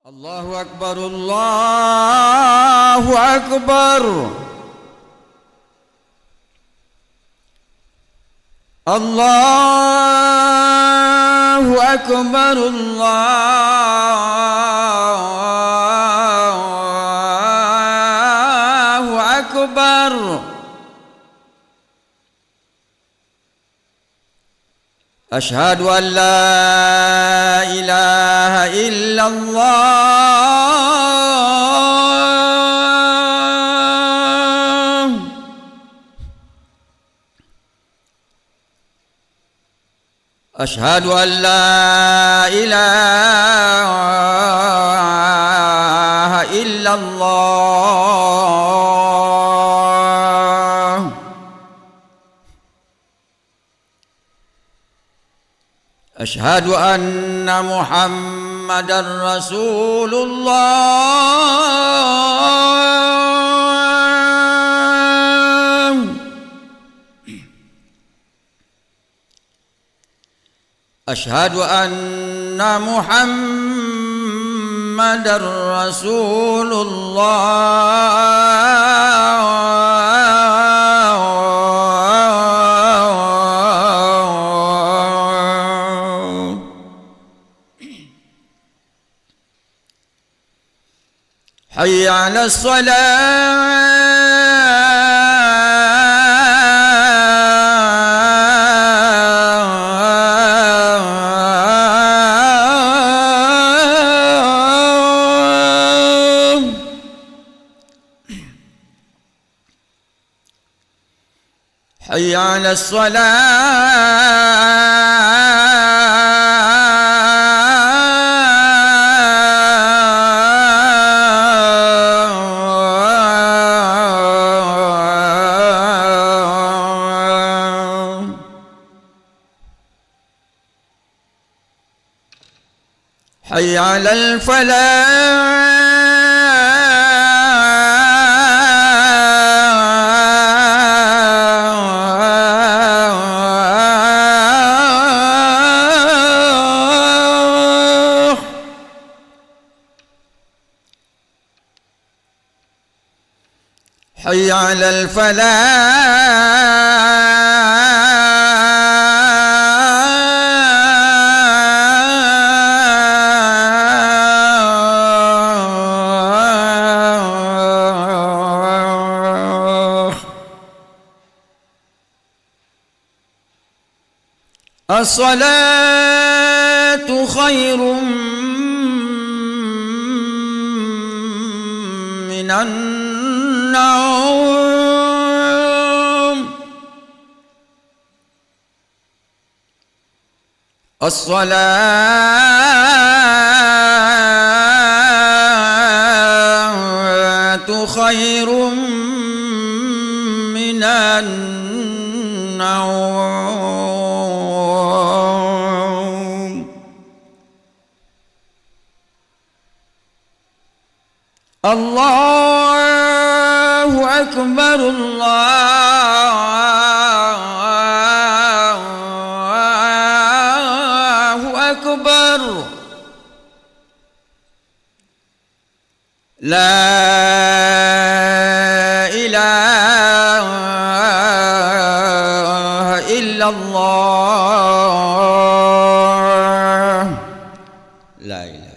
الله أكبر الله أكبر الله أكبر الله أكبر أشهد أن لا إله إلا الله أشهد أن لا إله إلا الله أشهد أن محمدًا رسول الله أشهد أن محمدًا رسول الله حي على الصلاة حي على الصلاة حي على الفلاح حي على الفلاح الصلاة خير من النوم الصلاة خير من النوم الله أكبر الله أكبر لا إله إلا الله لا إله.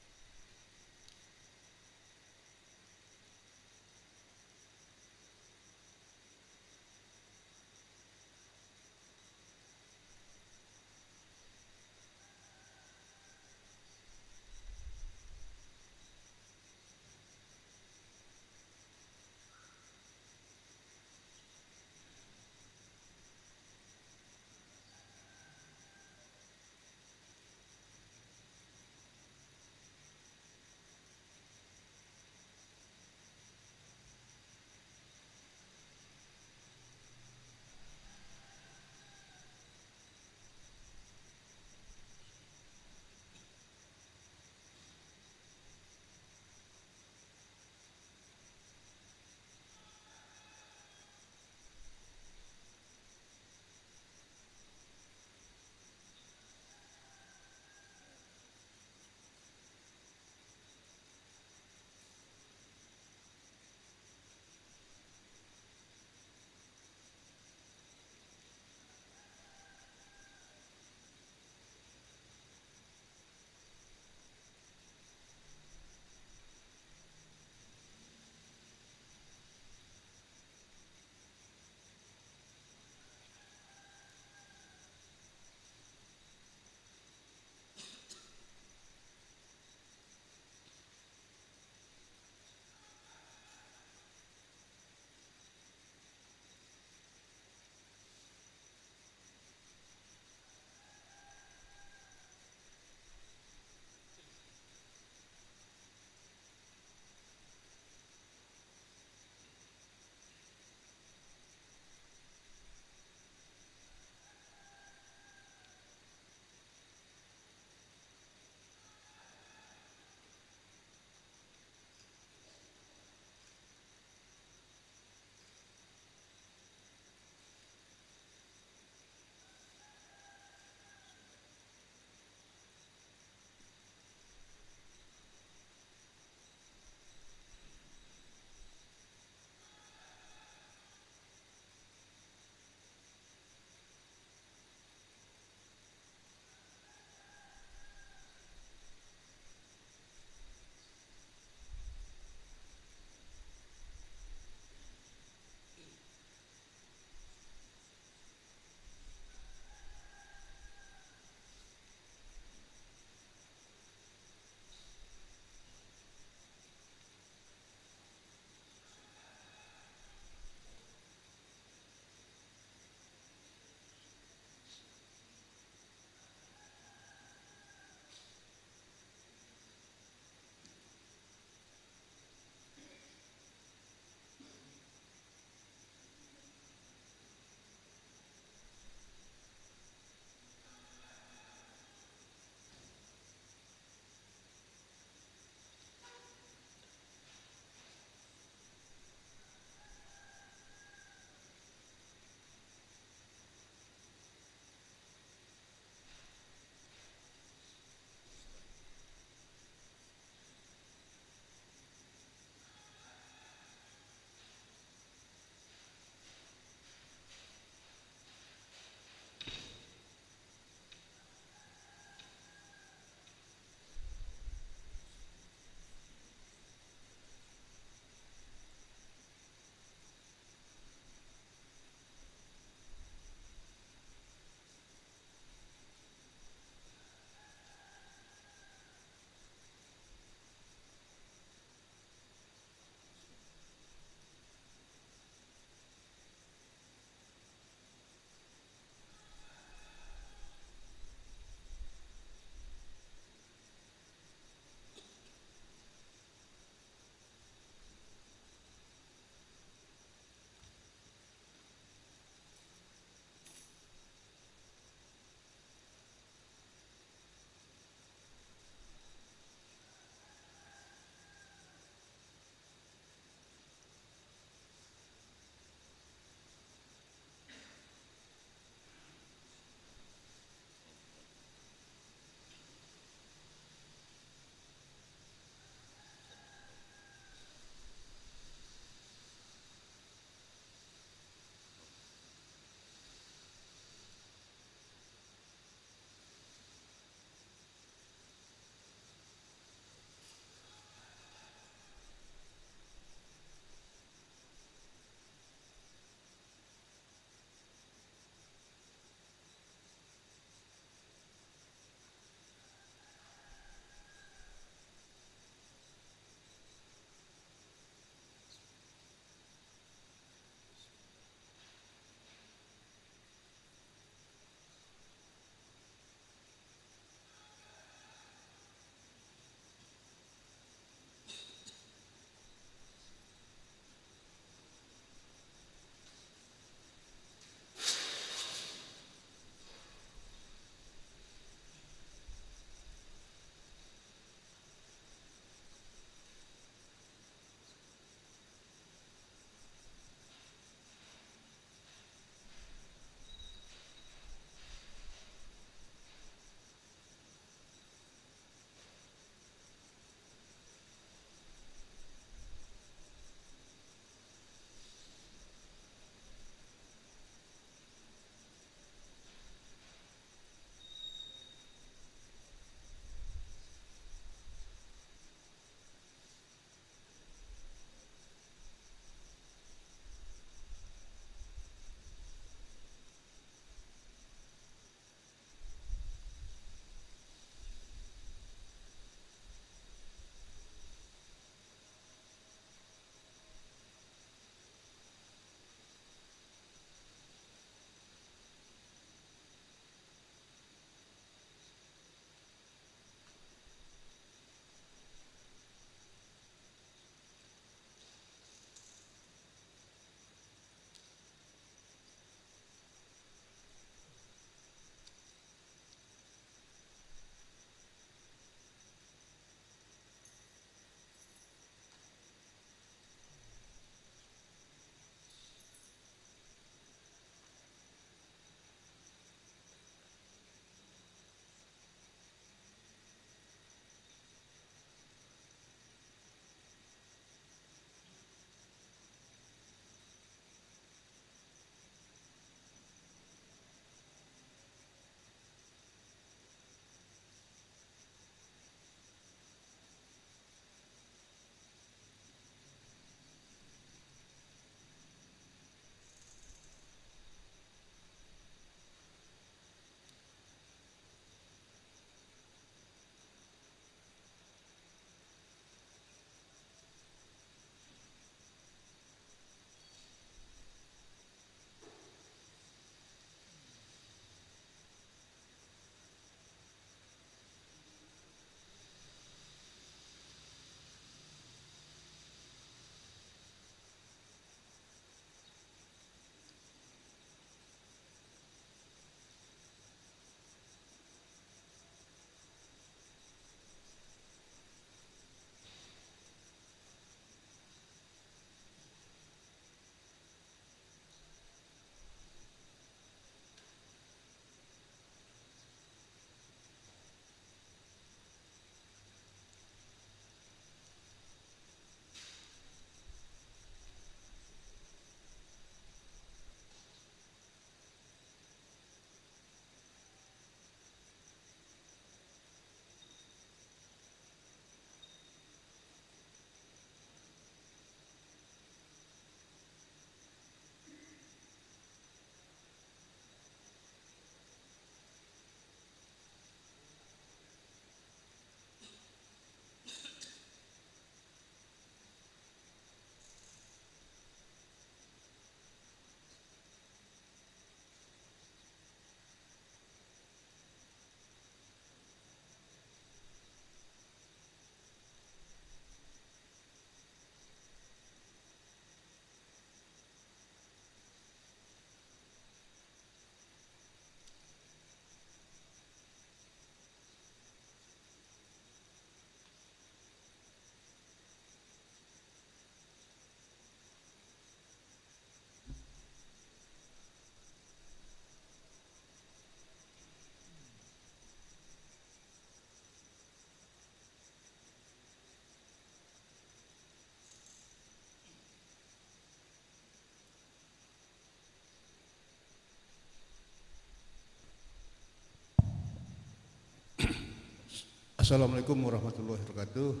Assalamualaikum warahmatullahi wabarakatuh.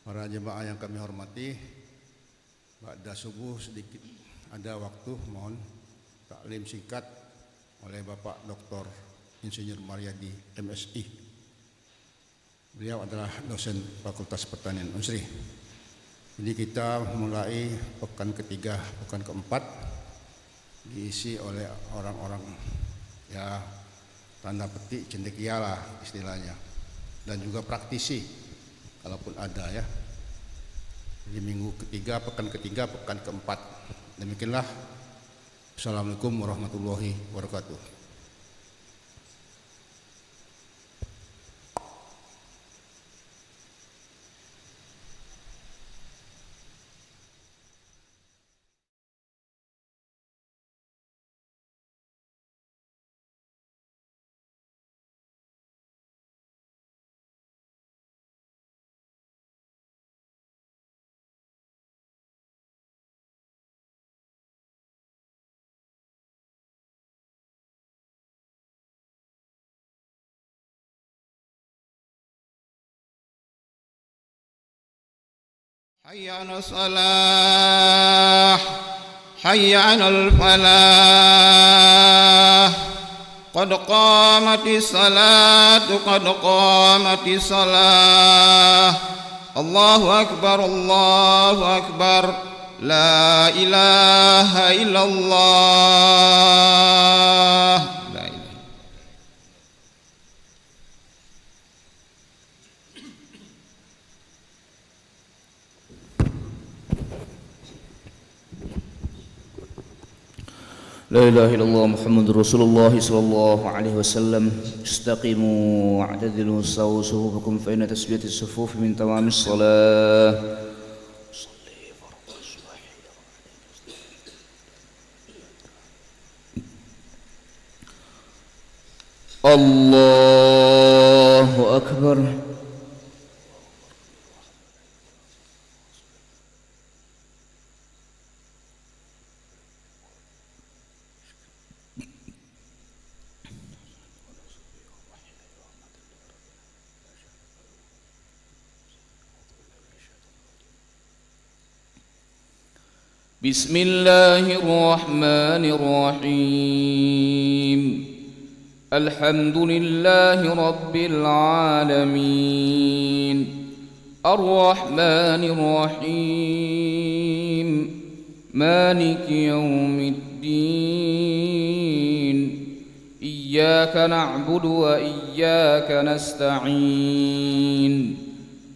Para jemaah yang kami hormati, ba'da subuh sedikit ada waktu, mohon taklim singkat oleh Bapak Dr. Insinyur Maryadi MSI. Beliau adalah dosen Fakultas Pertanian Unsri. Jadi kita mulai pekan ketiga, pekan keempat diisi oleh orang-orang ya tanda petik cendekia lah istilahnya, dan juga praktisi kalaupun ada ya. Di minggu ketiga, pekan keempat. Demikianlah. Assalamualaikum warahmatullahi wabarakatuh. حي على الصلاة حي على الفلاح قد قامت الصلاة قد قامت الصلاة الله أكبر الله أكبر لا إله إلا الله. لا إله إلا الله محمد رسول الله صلى الله عليه وسلم. استقيموا واعتدلوا استووا صفوفكم فإن تسبية الصفوف من تمام الصلاة. الله أكبر. بسم الله الرحمن الرحيم. الحمد لله رب العالمين الرحمن الرحيم مالك يوم الدين إياك نعبد وإياك نستعين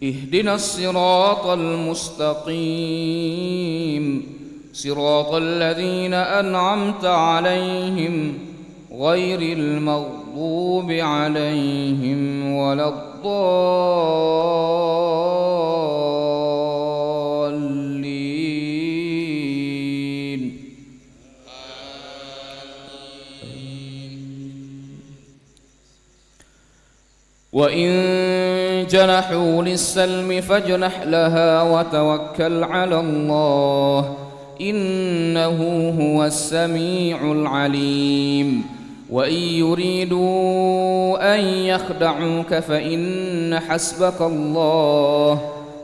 اهدنا الصراط المستقيم صراط الذين أنعمت عليهم غير المغضوب عليهم ولا الضالين. وإن جنحوا للسلم فاجنح لها وتوكل على الله إنه هو السميع العليم. وإن يريدوا أن يخدعوك فإن حسبك الله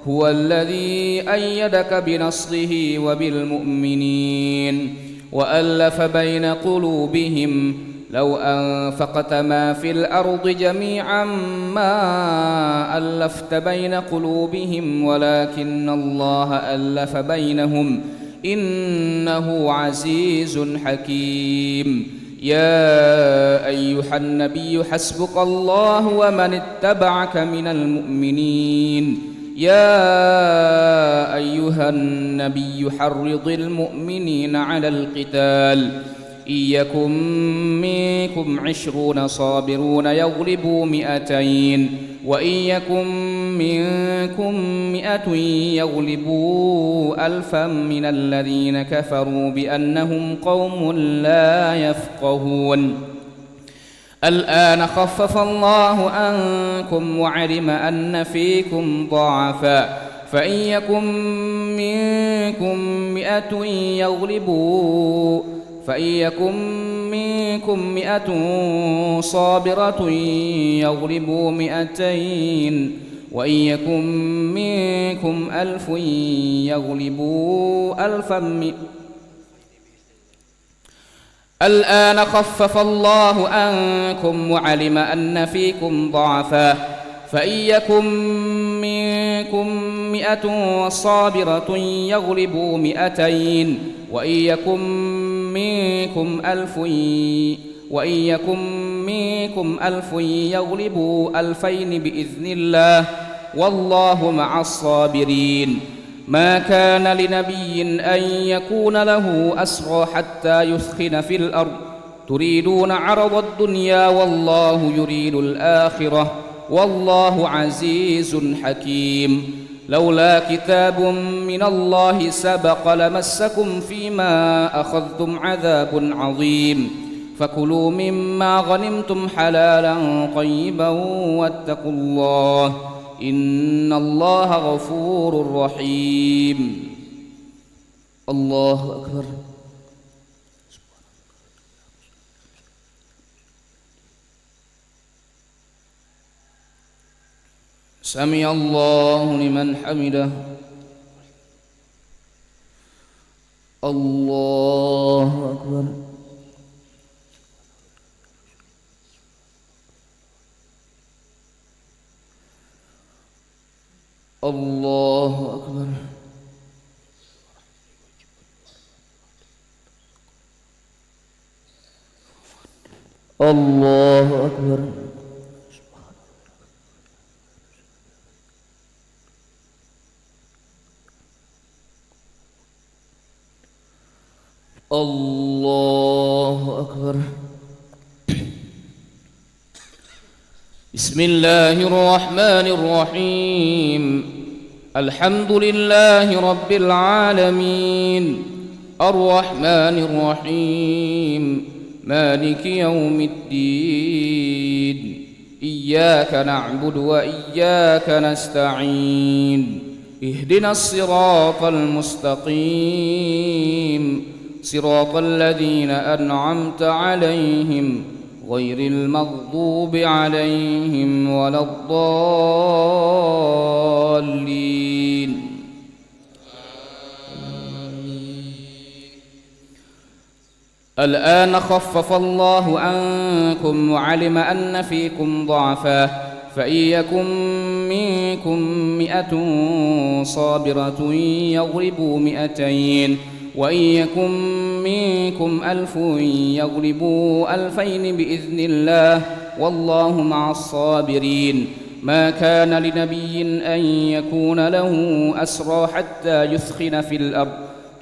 هو الذي أيدك بنصره وبالمؤمنين وألف بين قلوبهم لو أنفقت ما في الأرض جميعا ما ألفت بين قلوبهم ولكن الله ألف بينهم إنه عزيز حكيم. يا أيها النبي حسبك الله ومن اتبعك من المؤمنين. يا أيها النبي حرض المؤمنين على القتال إن يكن منكم 20 صابرون يغلبوا 200 وإن يكن منكم 100 يغلبوا 1000 من الذين كفروا بأنهم قوم لا يفقهون. الآن خفف الله عنكم وعلم أن فيكم ضعفا فإن يكن منكم 100 يغلبوا منكم 100 صابرة يغلبوا 200 وإن يكن منكم 1000 يغلبوا 1000 الآن خفف الله عنكم وعلم أن فيكم ضعفا فإن يكن منكم 100 صابرة يغلبوا 200 وإن يكن منكم 1000 يغلبوا 2000 بإذن الله والله مع الصابرين. ما كان لنبي أن يكون له أسرى حتى يثخن في الأرض تريدون عرض الدنيا والله يريد الآخرة والله عزيز حكيم. لولا كتاب من الله سبق لمسكم فيما أخذتم عذاب عظيم فكلوا مما غنمتم حلالا طيبا واتقوا الله إن الله غفور رحيم. الله أكبر. سمع الله لمن حمده. الله أكبر. الله أكبر. الله أكبر. الله أكبر. بسم الله الرحمن الرحيم. الحمد لله رب العالمين الرحمن الرحيم مالك يوم الدين إياك نعبد وإياك نستعين اهدنا الصراط المستقيم صراط الذين أنعمت عليهم غير المغضوب عليهم ولا الضالين. الآن خفف الله عنكم وعلم أن فيكم ضعفا فإن يكن منكم 100 صابرة يغلبوا 200 وإن يكن منكم 1000 يغلبوا 2000 بإذن الله والله مع الصابرين. ما كان لنبي أن يكون له أسرى حتى يثخن في الأرض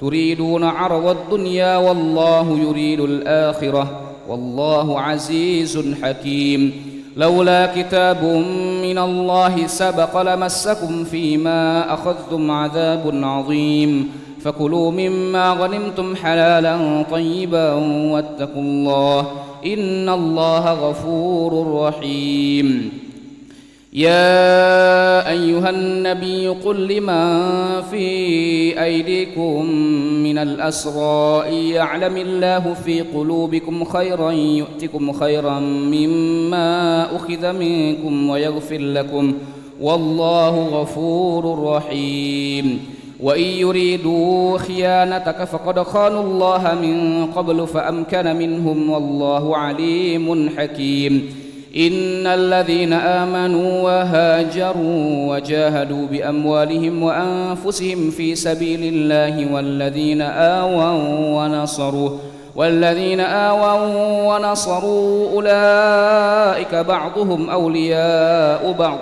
تريدون عرض الدنيا والله يريد الآخرة والله عزيز حكيم. لولا كتاب من الله سبق لمسكم فيما أخذتم عذاب عظيم فكلوا مما غنمتم حلالا طيبا واتقوا الله إن الله غفور رحيم. يا أيها النبي قل لمن في أيديكم من الأسرى إن يعلم الله في قلوبكم خيرا يؤتكم خيرا مما أخذ منكم ويغفر لكم والله غفور رحيم. وإن يريدوا خيانتك فقد خانوا الله من قبل فأمكن منهم والله عليم حكيم. إن الذين آمنوا وهاجروا وجاهدوا بأموالهم وأنفسهم في سبيل الله والذين آووا ونصروا أولئك بعضهم أولياء بعض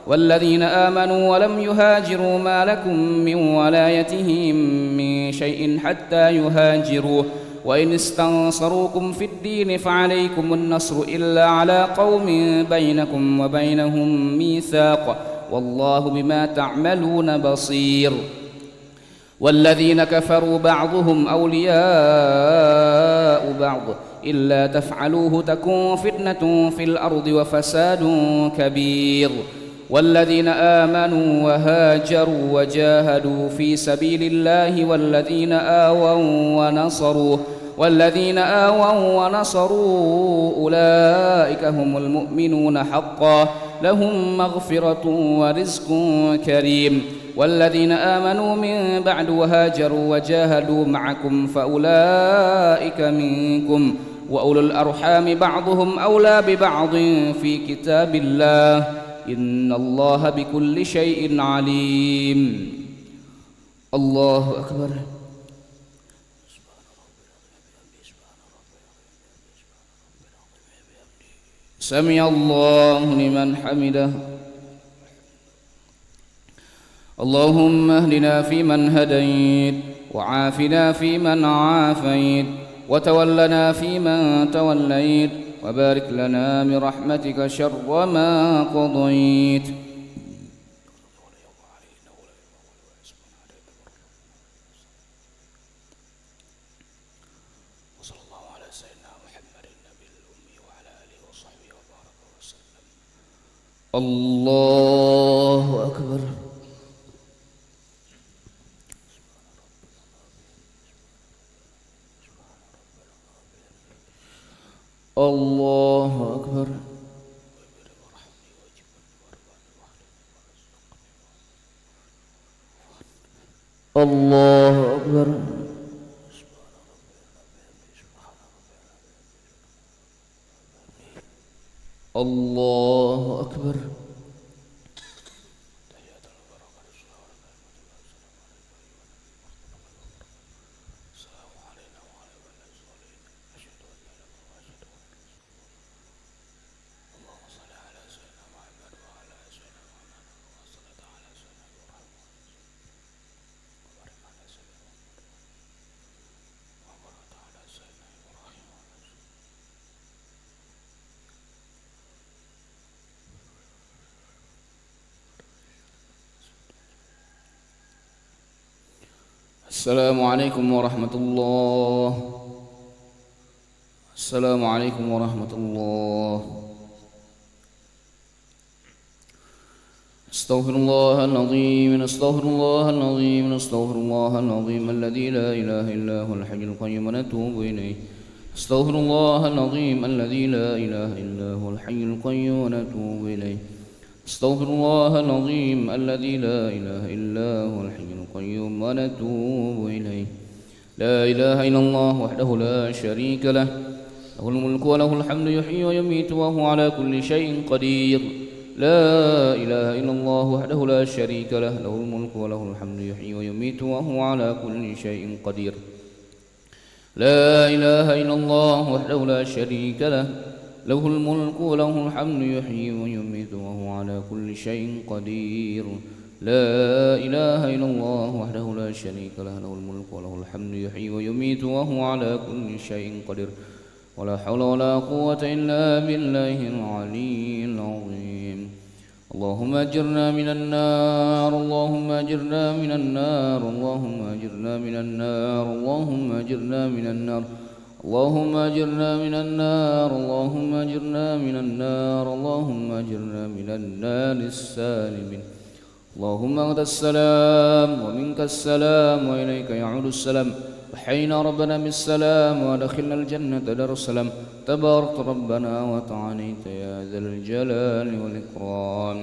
والذين آمنوا ولم يهاجروا ما لكم من ولايتهم من شيء حتى يهاجروا وإن استنصروكم في الدين فعليكم النصر إلا على قوم بينكم وبينهم ميثاق والله بما تعملون بصير. والذين كفروا بعضهم أولياء بعض إلا تفعلوه تكن فتنة في الأرض وفساد كبير. والذين آمنوا وهاجروا وجاهدوا في سبيل الله والذين آووا والذين آووا ونصروا أولئك هم المؤمنون حقا لهم مغفرة ورزق كريم والذين آمنوا من بعد وهاجروا وجاهدوا معكم فأولئك منكم وأولو الأرحام بعضهم أولى ببعض في كتاب الله إن الله بكل شيء عليم. الله أكبر. سمع الله لمن حمده. اللهم اهدنا فيمن هديت وعافنا فيمن عافيت وتولنا فيمن توليت وبارك لنا برحمتك شر ما قضيت. وصلى الله على سيدنا محمد النبي الأمي وعلى آله وصحبه وبارك وسلم. الله أكبر. الله أكبر. الله أكبر. الله أكبر. السلام عليكم ورحمة الله. السلام عليكم ورحمة الله. استغفر الله العظيم. استغفر الله العظيم. استغفر الله العظيم الذي لا إله إلا هو الحي القيوم ونتوب إليه. استغفر الله العظيم الذي لا إله إلا هو الحي القيوم ونتوب إليه. استغفر الله العظيم الذي لا إله إلا هو الحي القيوم ونتوب إليه. لا إله إلا الله وحده لا شريك له له الملك وله الحمد يحيي ويميت وهو على كل شيء قدير. لا إله إلا الله وحده لا شريك له له الملك وله الحمد يحيي ويميت وهو على كل شيء قدير. لا إله إلا الله وحده لا شريك له له الملك وله الحمد يحيي ويميت وهو على كل شيء قدير. لا إله إلا الله وحده لا شريك له له الملك وله الحمد يحيي ويميت وهو على كل شيء قدير. ولا حول ولا قوة إلا بالله العلي العظيم. اللهم أجرنا من النار. اللهم أجرنا من النار. اللهم أجرنا من النار. اللهم أجرنا من النار. اللهم أجرنا من النار. اللهم أجرنا من النار. اللهم أجرنا من النار السالمين. اللهم أنت السلام ومنك السلام وإليك يعود السلام. وحينا ربنا بالسلام وأدخلنا الجنة دار السلام. تبارك ربنا وتعاليت يا ذا الجلال والإكرام.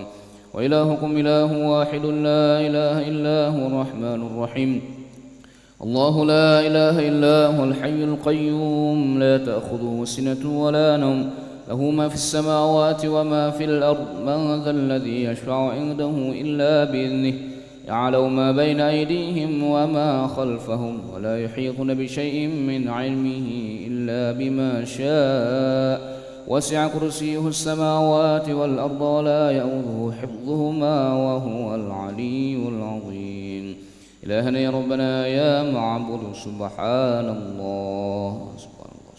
وإلهكم إله واحد لا إله إلا هو الرحمن الرحيم. الله لا إله إلا هو الحي القيوم لا تأخذه سنة ولا نوم له ما في السماوات وما في الأرض. من ذا الذي يشفع عنده إلا بإذنه. يعلم ما بين أيديهم وما خلفهم ولا يحيطون بشيء من علمه إلا بما شاء. وسع كرسيه السماوات والأرض ولا يؤوده حفظهما وهو العلي العظيم. إلهنا يا ربنا يا معبود سبحان الله. سبحان الله.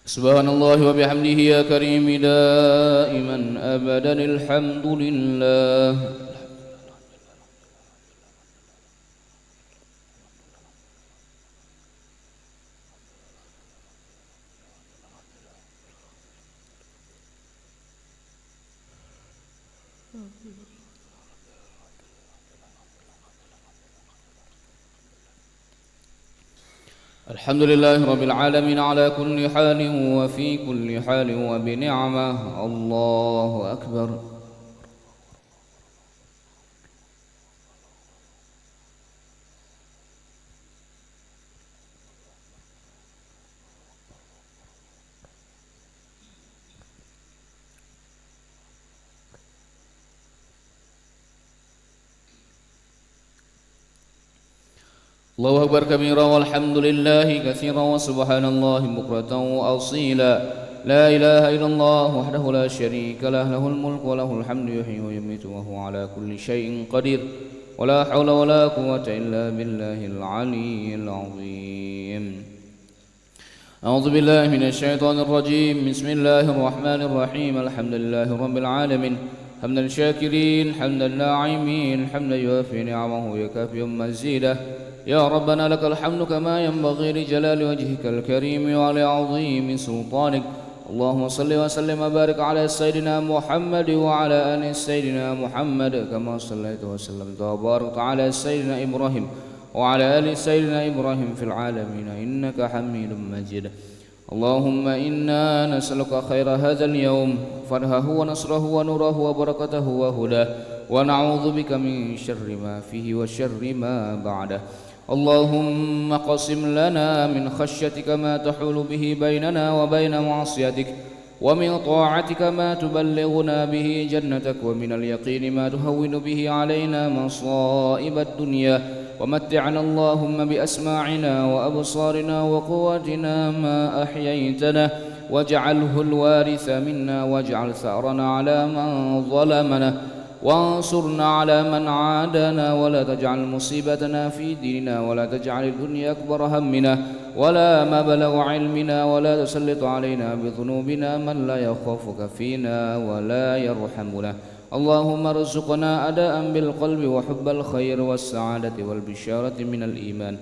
سبحان الله وبحمده يا كريم دائما أبدا الحمد لله. الحمد لله رب العالمين على كل حال وفي كل حال وبنعمة. الله أكبر. الله أكبر كبيرا والحمد لله كثيرا وسبحان الله بكرة وأصيلا. لا إله إلا الله وحده لا شريك له، له الملك وله الحمد يحيي ويميت وهو على كل شيء قدير. ولا حول ولا قوة إلا بالله العلي العظيم. أعوذ بالله من الشيطان الرجيم. بسم الله الرحمن الرحيم. الحمد لله رب العالمين حمدا الشاكرين حمدا الناعمين حمدا يوافي نعمه ويكافئ مزيده. يا ربنا لك الحمد كما ينبغي لجلال وجهك الكريم وعلى عظيم سلطانك. اللهم صل وسلم وبارك على سيدنا محمد وعلى آل سيدنا محمد كما صليت وسلمت وباركت على سيدنا إبراهيم وعلى آل سيدنا إبراهيم في العالمين إنك حميد مجيد. اللهم إنا نسألك خير هذا اليوم فرحه ونصره ونوره وبركته وهداه، ونعوذ بك من شر ما فيه وشر ما بعده. اللهم قسم لنا من خشيتك ما تحول به بيننا وبين معصيتك، ومن طاعتك ما تبلغنا به جنتك، ومن اليقين ما تهون به علينا مصائب الدنيا. ومتعنا اللهم بأسماعنا وأبصارنا وقواتنا ما أحييتنا، واجعله الوارث منا، واجعل ثأرنا على من ظلمنا، وانصرنا على من عادانا، ولا تجعل مصيبتنا في ديننا، ولا تجعل الدنيا أكبر همنا ولا مبلغ علمنا، ولا تسلط علينا بذنوبنا من لا يخافك فينا ولا يرحمنا. اللهم ارزقنا أداء بالقلب وحب الخير والسعادة والبشارة من الإيمان.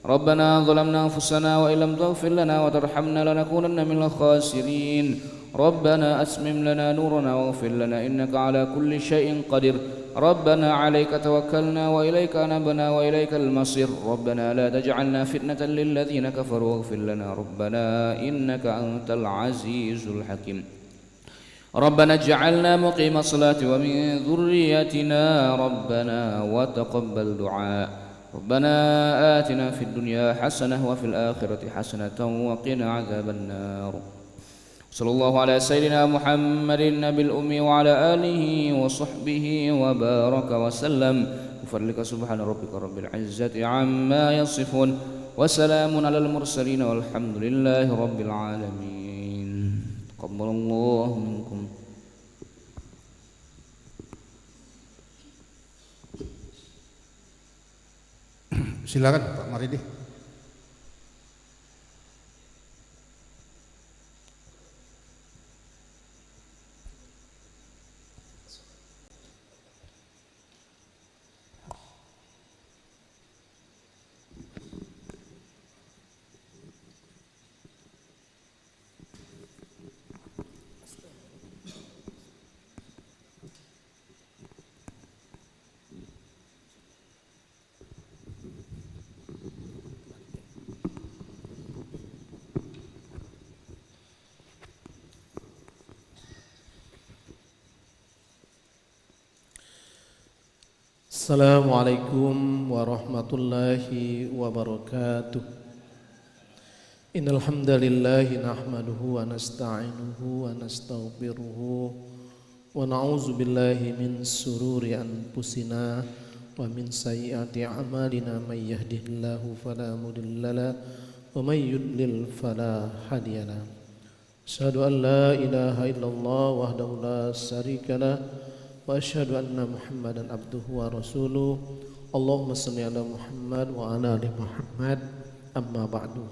ربنا ظلمنا أنفسنا وإن لم تغفر لنا وترحمنا لنكونن من الخاسرين. ربنا أتمم لنا نورنا واغفر لنا إنك على كل شيء قدير. ربنا عليك توكلنا وإليك أنبنا وإليك المصير. ربنا لا تجعلنا فتنة للذين كفروا واغفر لنا ربنا إنك أنت العزيز الحكيم. ربنا اجعلنا مقيم الصلاة ومن ذريتنا ربنا وتقبل دعاء. ربنا آتنا في الدنيا حسنة وفي الآخرة حسنة وقنا عذاب النار. صلى الله على سيدنا محمد النبي الأمي وعلى آله وصحبه وبارك وسلم. بفضلك سبحان ربك رب العزة عما يصفون وسلام على المرسلين والحمد لله رب العالمين. تقبل الله منكم. Silakan Pak Maridi. Assalamualaikum warahmatullahi wabarakatuh. Innal hamdalillahi nahmaduhu wa nasta'inuhu wa nastaghfiruhu wa na'udzu billahi min sururi anfusina wa min sayyiati a'malina may yahdihillahu fala mudhillalah wa may yudlil fala hadiyalah. Asyhadu an la ilaha illallah wahdahu la syarikalah wa asyhadu anna Muhammadan abduhu wa rasuluh. Allahumma shalli ala Muhammad wa ala ali Muhammad. Amma ba'du.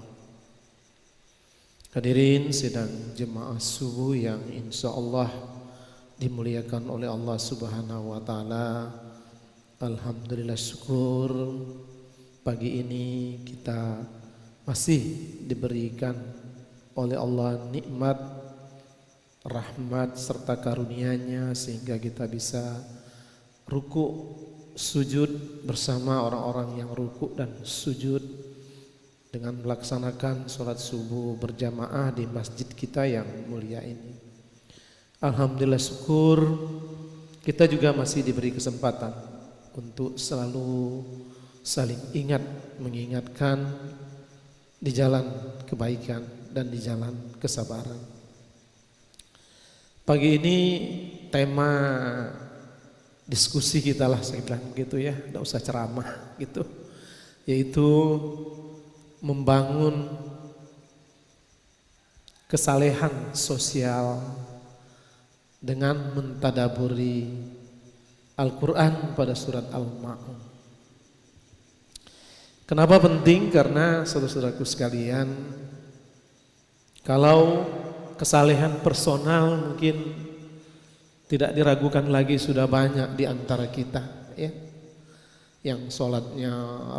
Hadirin sidang jemaah subuh yang insyaallah dimuliakan oleh Allah Subhanahu wa taala. Alhamdulillah, syukur pagi ini kita masih diberikan oleh Allah nikmat, rahmat serta karunia-Nya sehingga kita bisa ruku sujud bersama orang-orang yang ruku dan sujud dengan melaksanakan sholat subuh berjamaah di masjid kita yang mulia ini. Alhamdulillah, syukur kita juga masih diberi kesempatan untuk selalu saling ingat, mengingatkan di jalan kebaikan dan di jalan kesabaran. Pagi ini tema diskusi kita lah, saya bilang gitu ya, tidak usah ceramah gitu, yaitu membangun kesalehan sosial dengan mentadaburi Al-Quran pada surat Al-Ma'un. Kenapa penting? Karena saudara-saudaraku sekalian, kalau kesalehan personal mungkin tidak diragukan lagi, sudah banyak di antara kita ya, yang sholatnya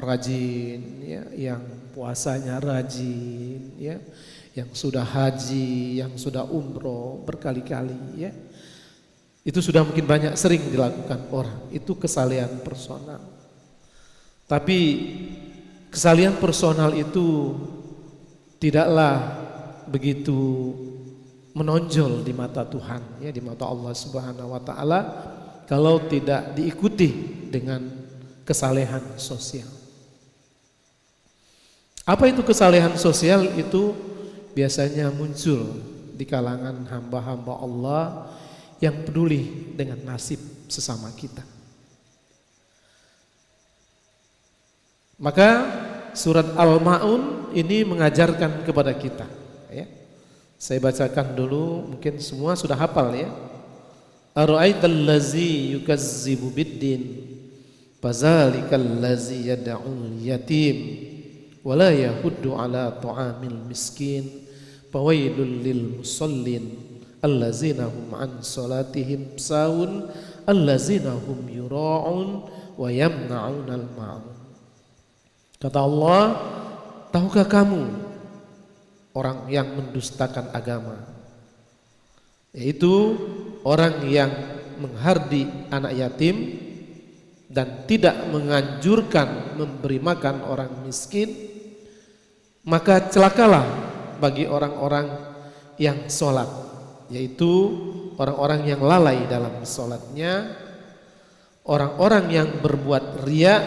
rajin ya, yang puasanya rajin ya, yang sudah haji, yang sudah umroh berkali-kali ya. Itu sudah mungkin banyak sering dilakukan orang, itu kesalehan personal. Tapi kesalehan personal itu tidaklah begitu menonjol di mata Tuhan ya, di mata Allah Subhanahu wa taala kalau tidak diikuti dengan kesalehan sosial. Apa itu kesalehan sosial? Itu biasanya muncul di kalangan hamba-hamba Allah yang peduli dengan nasib sesama kita. Maka surat Al-Ma'un ini mengajarkan kepada kita ya. Saya bacakan dulu, mungkin semua sudah hafal ya. Ara'aital ladzi yukazzibu biddin fazalikal ladzi yad'ul yatim wa la yahuddu ala ta'amil miskin fawailul lil musallin allazina hum an salatihim sahun allazina hum yura'un wa yamna'unal ma'un. Kata Allah, tahukah kamu orang yang mendustakan agama, yaitu orang yang menghardi anak yatim dan tidak menganjurkan memberi makan orang miskin, maka celakalah bagi orang-orang yang sholat, yaitu orang-orang yang lalai dalam sholatnya, orang-orang yang berbuat riya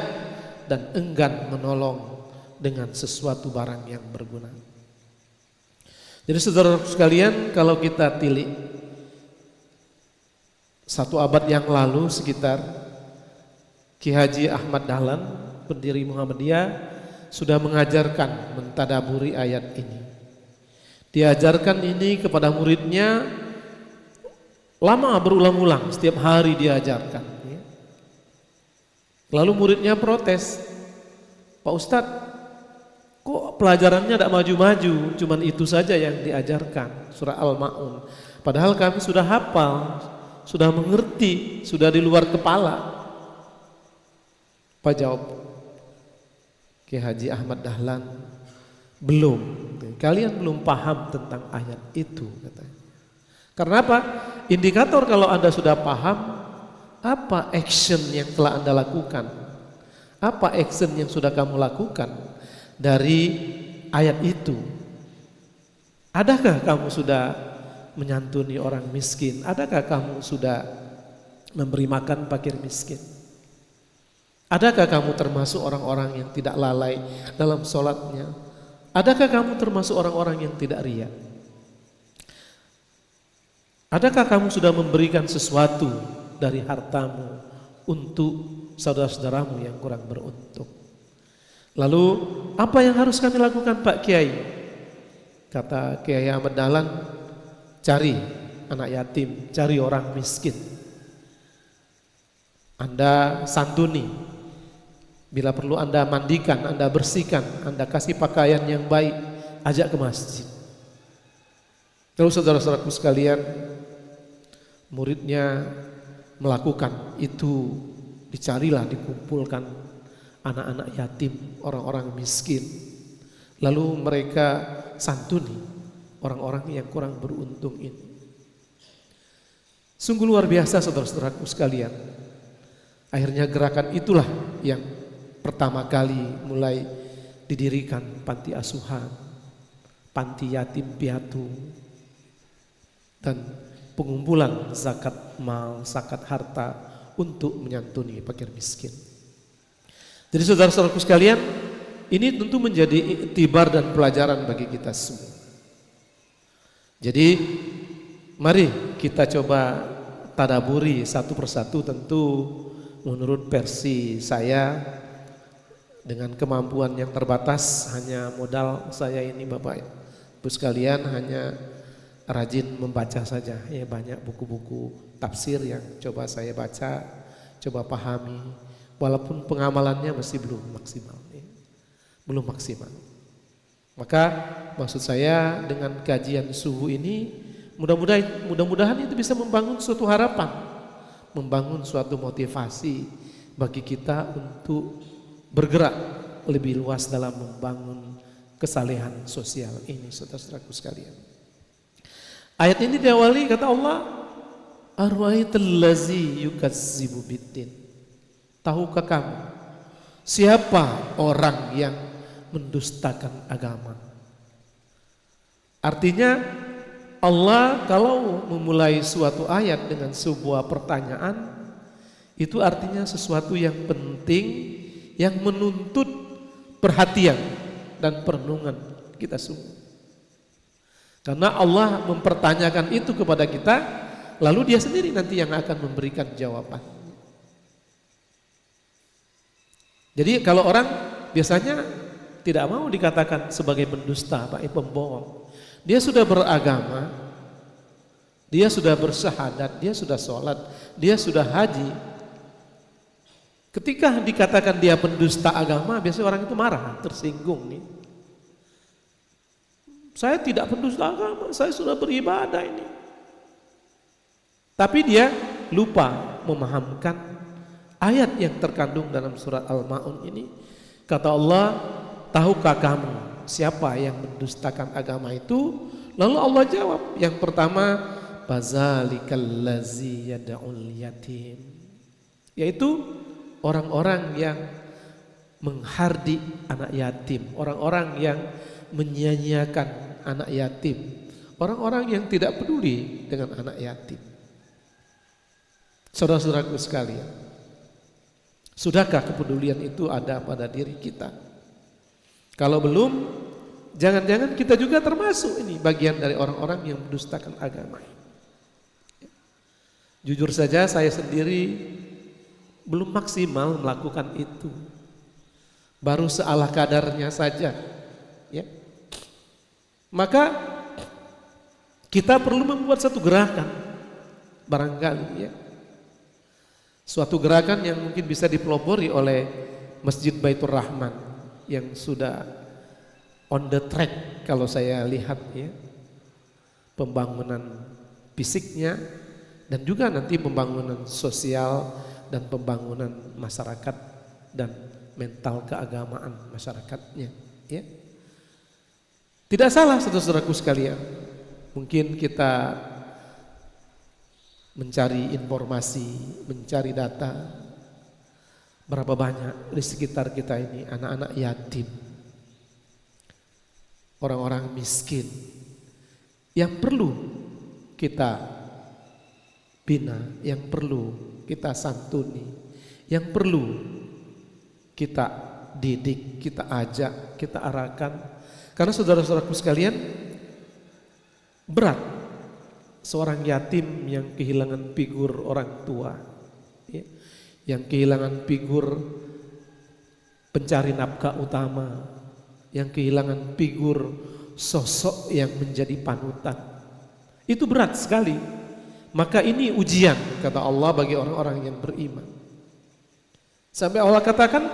dan enggan menolong dengan sesuatu barang yang berguna. Jadi saudara sekalian, kalau kita tilik 1 abad yang lalu sekitar, Ki Haji Ahmad Dahlan, pendiri Muhammadiyah, sudah mengajarkan mentadaburi ayat ini. Diajarkan ini kepada muridnya lama, berulang-ulang, setiap hari diajarkan. Lalu muridnya protes, Pak Ustadz, kok pelajarannya tidak maju-maju, cuman itu saja yang diajarkan, surah Al-Ma'un. Padahal kami sudah hafal, sudah mengerti, sudah di luar kepala. Apa jawab Ki Haji Ahmad Dahlan? Belum, kalian belum paham tentang ayat itu, katanya. Karena apa? Indikator kalau Anda sudah paham, apa action yang telah Anda lakukan? Apa action yang sudah kamu lakukan dari ayat itu? Adakah kamu sudah menyantuni orang miskin? Adakah kamu sudah memberi makan fakir miskin? Adakah kamu termasuk orang-orang yang tidak lalai dalam sholatnya? Adakah kamu termasuk orang-orang yang tidak riya? Adakah kamu sudah memberikan sesuatu dari hartamu untuk saudara-saudaramu yang kurang beruntung? Lalu apa yang harus kami lakukan Pak Kiai? Kata Kiai Ahmad Dahlan, cari anak yatim, cari orang miskin, Anda santuni, bila perlu Anda mandikan, Anda bersihkan, Anda kasih pakaian yang baik, ajak ke masjid. Lalu saudara-saudaraku sekalian, muridnya melakukan itu, dicarilah, dikumpulkan anak-anak yatim, orang-orang miskin, lalu mereka santuni orang-orang yang kurang beruntung ini. Sungguh luar biasa saudara-saudaraku sekalian. Akhirnya gerakan itulah yang pertama kali mulai didirikan panti asuhan, panti yatim piatu, dan pengumpulan zakat mal, zakat harta untuk menyantuni fakir miskin. Jadi saudara-saudaraku sekalian, ini tentu menjadi iktibar dan pelajaran bagi kita semua. Jadi mari kita coba tadaburi satu persatu, tentu menurut versi saya dengan kemampuan yang terbatas, hanya modal saya ini Bapak Ibu sekalian hanya rajin membaca saja. Ya, banyak buku-buku tafsir yang coba saya baca, coba pahami, walaupun pengamalannya masih belum maksimal, ya. Belum maksimal. Maka maksud saya dengan kajian subuh ini mudah-mudahan itu bisa membangun suatu harapan, membangun suatu motivasi bagi kita untuk bergerak lebih luas dalam membangun kesalehan sosial ini, saudara-saudaraku sekalian. Ayat ini diawali kata Allah, arwaital ladzi yukazzibu biddin. Tahukah kamu siapa orang yang mendustakan agama? Artinya Allah kalau memulai suatu ayat dengan sebuah pertanyaan, itu artinya sesuatu yang penting, yang menuntut perhatian dan perenungan kita semua. Karena Allah mempertanyakan itu kepada kita, lalu Dia sendiri nanti yang akan memberikan jawaban. Jadi kalau orang biasanya tidak mau dikatakan sebagai pendusta, pembohong. Dia sudah beragama, dia sudah bersyahadat, dia sudah sholat, dia sudah haji. Ketika dikatakan dia pendusta agama, biasanya orang itu marah, tersinggung nih. Saya tidak pendusta agama, saya sudah beribadah ini. Tapi dia lupa memahamkan ayat yang terkandung dalam surat Al-Ma'un ini. Kata Allah, tahukah kamu siapa yang mendustakan agama itu? Lalu Allah jawab, yang pertama, fazalikal ladzi yad'ul yatim, yaitu orang-orang yang menghardik anak yatim, orang-orang yang menyia-nyiakan anak yatim, orang-orang yang tidak peduli dengan anak yatim. Saudara-saudaraku sekalian, sudahkah kepedulian itu ada pada diri kita? Kalau belum, jangan-jangan kita juga termasuk ini bagian dari orang-orang yang mendustakan agama. Jujur saja saya sendiri belum maksimal melakukan itu, baru seala kadarnya saja, ya. Maka kita perlu membuat satu gerakan, barangkali, ya, suatu gerakan yang mungkin bisa dipelopori oleh Masjid Baitur Rahman yang sudah on the track kalau saya lihat, ya, pembangunan fisiknya dan juga nanti pembangunan sosial dan pembangunan masyarakat dan mental keagamaan masyarakatnya, ya. Tidak salah saudara-saudaraku sekalian, mungkin kita mencari informasi, mencari data, berapa banyak di sekitar kita ini anak-anak yatim, orang-orang miskin yang perlu kita bina, yang perlu kita santuni, yang perlu kita didik, kita ajak, kita arahkan. Karena saudara-saudaraku sekalian, berat seorang yatim yang kehilangan figur orang tua, ya, yang kehilangan figur pencari nafkah utama, yang kehilangan figur sosok yang menjadi panutan. Itu berat sekali. Maka ini ujian, kata Allah, bagi orang-orang yang beriman. Sampai Allah katakan,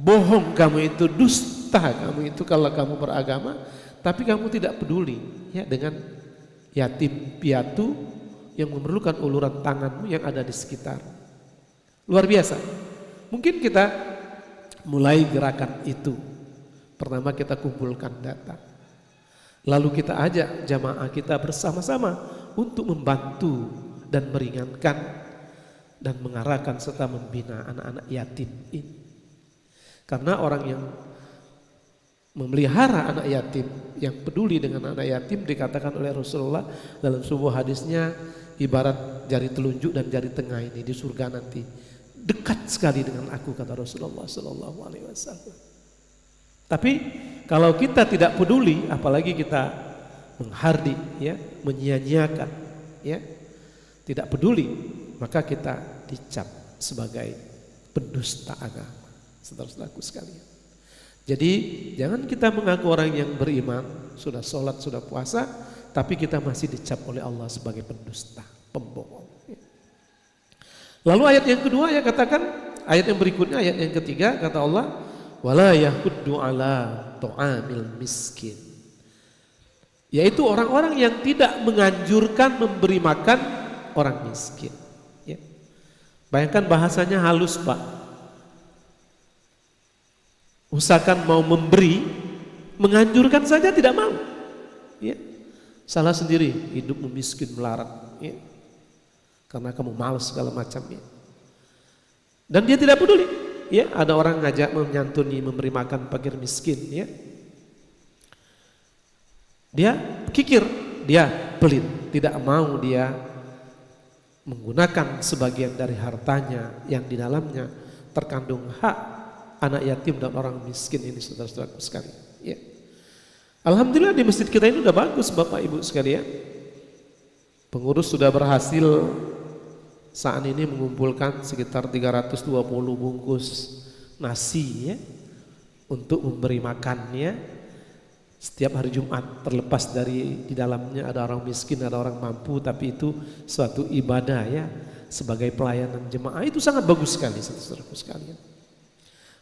bohong kamu itu, dusta kamu itu kalau kamu beragama, tapi kamu tidak peduli, ya, dengan yatim piatu yang memerlukan uluran tanganmu yang ada di sekitar. Luar biasa. Mungkin kita mulai gerakan itu. Pertama kita kumpulkan data, lalu kita ajak jamaah kita bersama-sama untuk membantu dan meringankan dan mengarahkan serta membina anak-anak yatim ini. Karena orang yang memelihara anak yatim, yang peduli dengan anak yatim, dikatakan oleh Rasulullah dalam sebuah hadisnya, ibarat jari telunjuk dan jari tengah ini di surga nanti dekat sekali dengan aku, kata Rasulullah Sallallahu Alaihi Wasallam. Tapi kalau kita tidak peduli, apalagi kita menghardik, ya, menyia-nyiakan, ya, tidak peduli, maka kita dicap sebagai pendusta agama, saudara-saudaraku sekalian. Jadi jangan kita mengaku orang yang beriman, sudah sholat, sudah puasa, tapi kita masih dicap oleh Allah sebagai pendusta, pembohong. Lalu ayat yang kedua yang katakan, ayat yang berikutnya, ayat yang ketiga, kata Allah, wala yahuddu ala ta'amil miskin. Yaitu orang-orang yang tidak menganjurkan memberi makan orang miskin. Ya. Bayangkan bahasanya halus, Pak. Usahakan mau memberi, menganjurkan saja tidak mau. Ya. Salah sendiri, hidupmu miskin melarat. Ya. Karena kamu malas segala macam. Ya. Dan dia tidak peduli. Ya, ada orang ngajak menyantuni, memberi makan fakir miskin. Ya. Dia kikir, dia pelit, tidak mau dia menggunakan sebagian dari hartanya yang di dalamnya terkandung hak anak yatim dan orang miskin ini, saudara-saudaraku sekalian. Ya. Alhamdulillah di masjid kita ini udah bagus, Bapak Ibu sekalian. Pengurus sudah berhasil saat ini mengumpulkan sekitar 320 bungkus nasi, ya, untuk memberi makannya setiap hari Jumat, terlepas dari di dalamnya ada orang miskin, ada orang mampu, tapi itu suatu ibadah, ya, sebagai pelayanan jemaah. Itu sangat bagus sekali, saudara-saudaraku sekalian.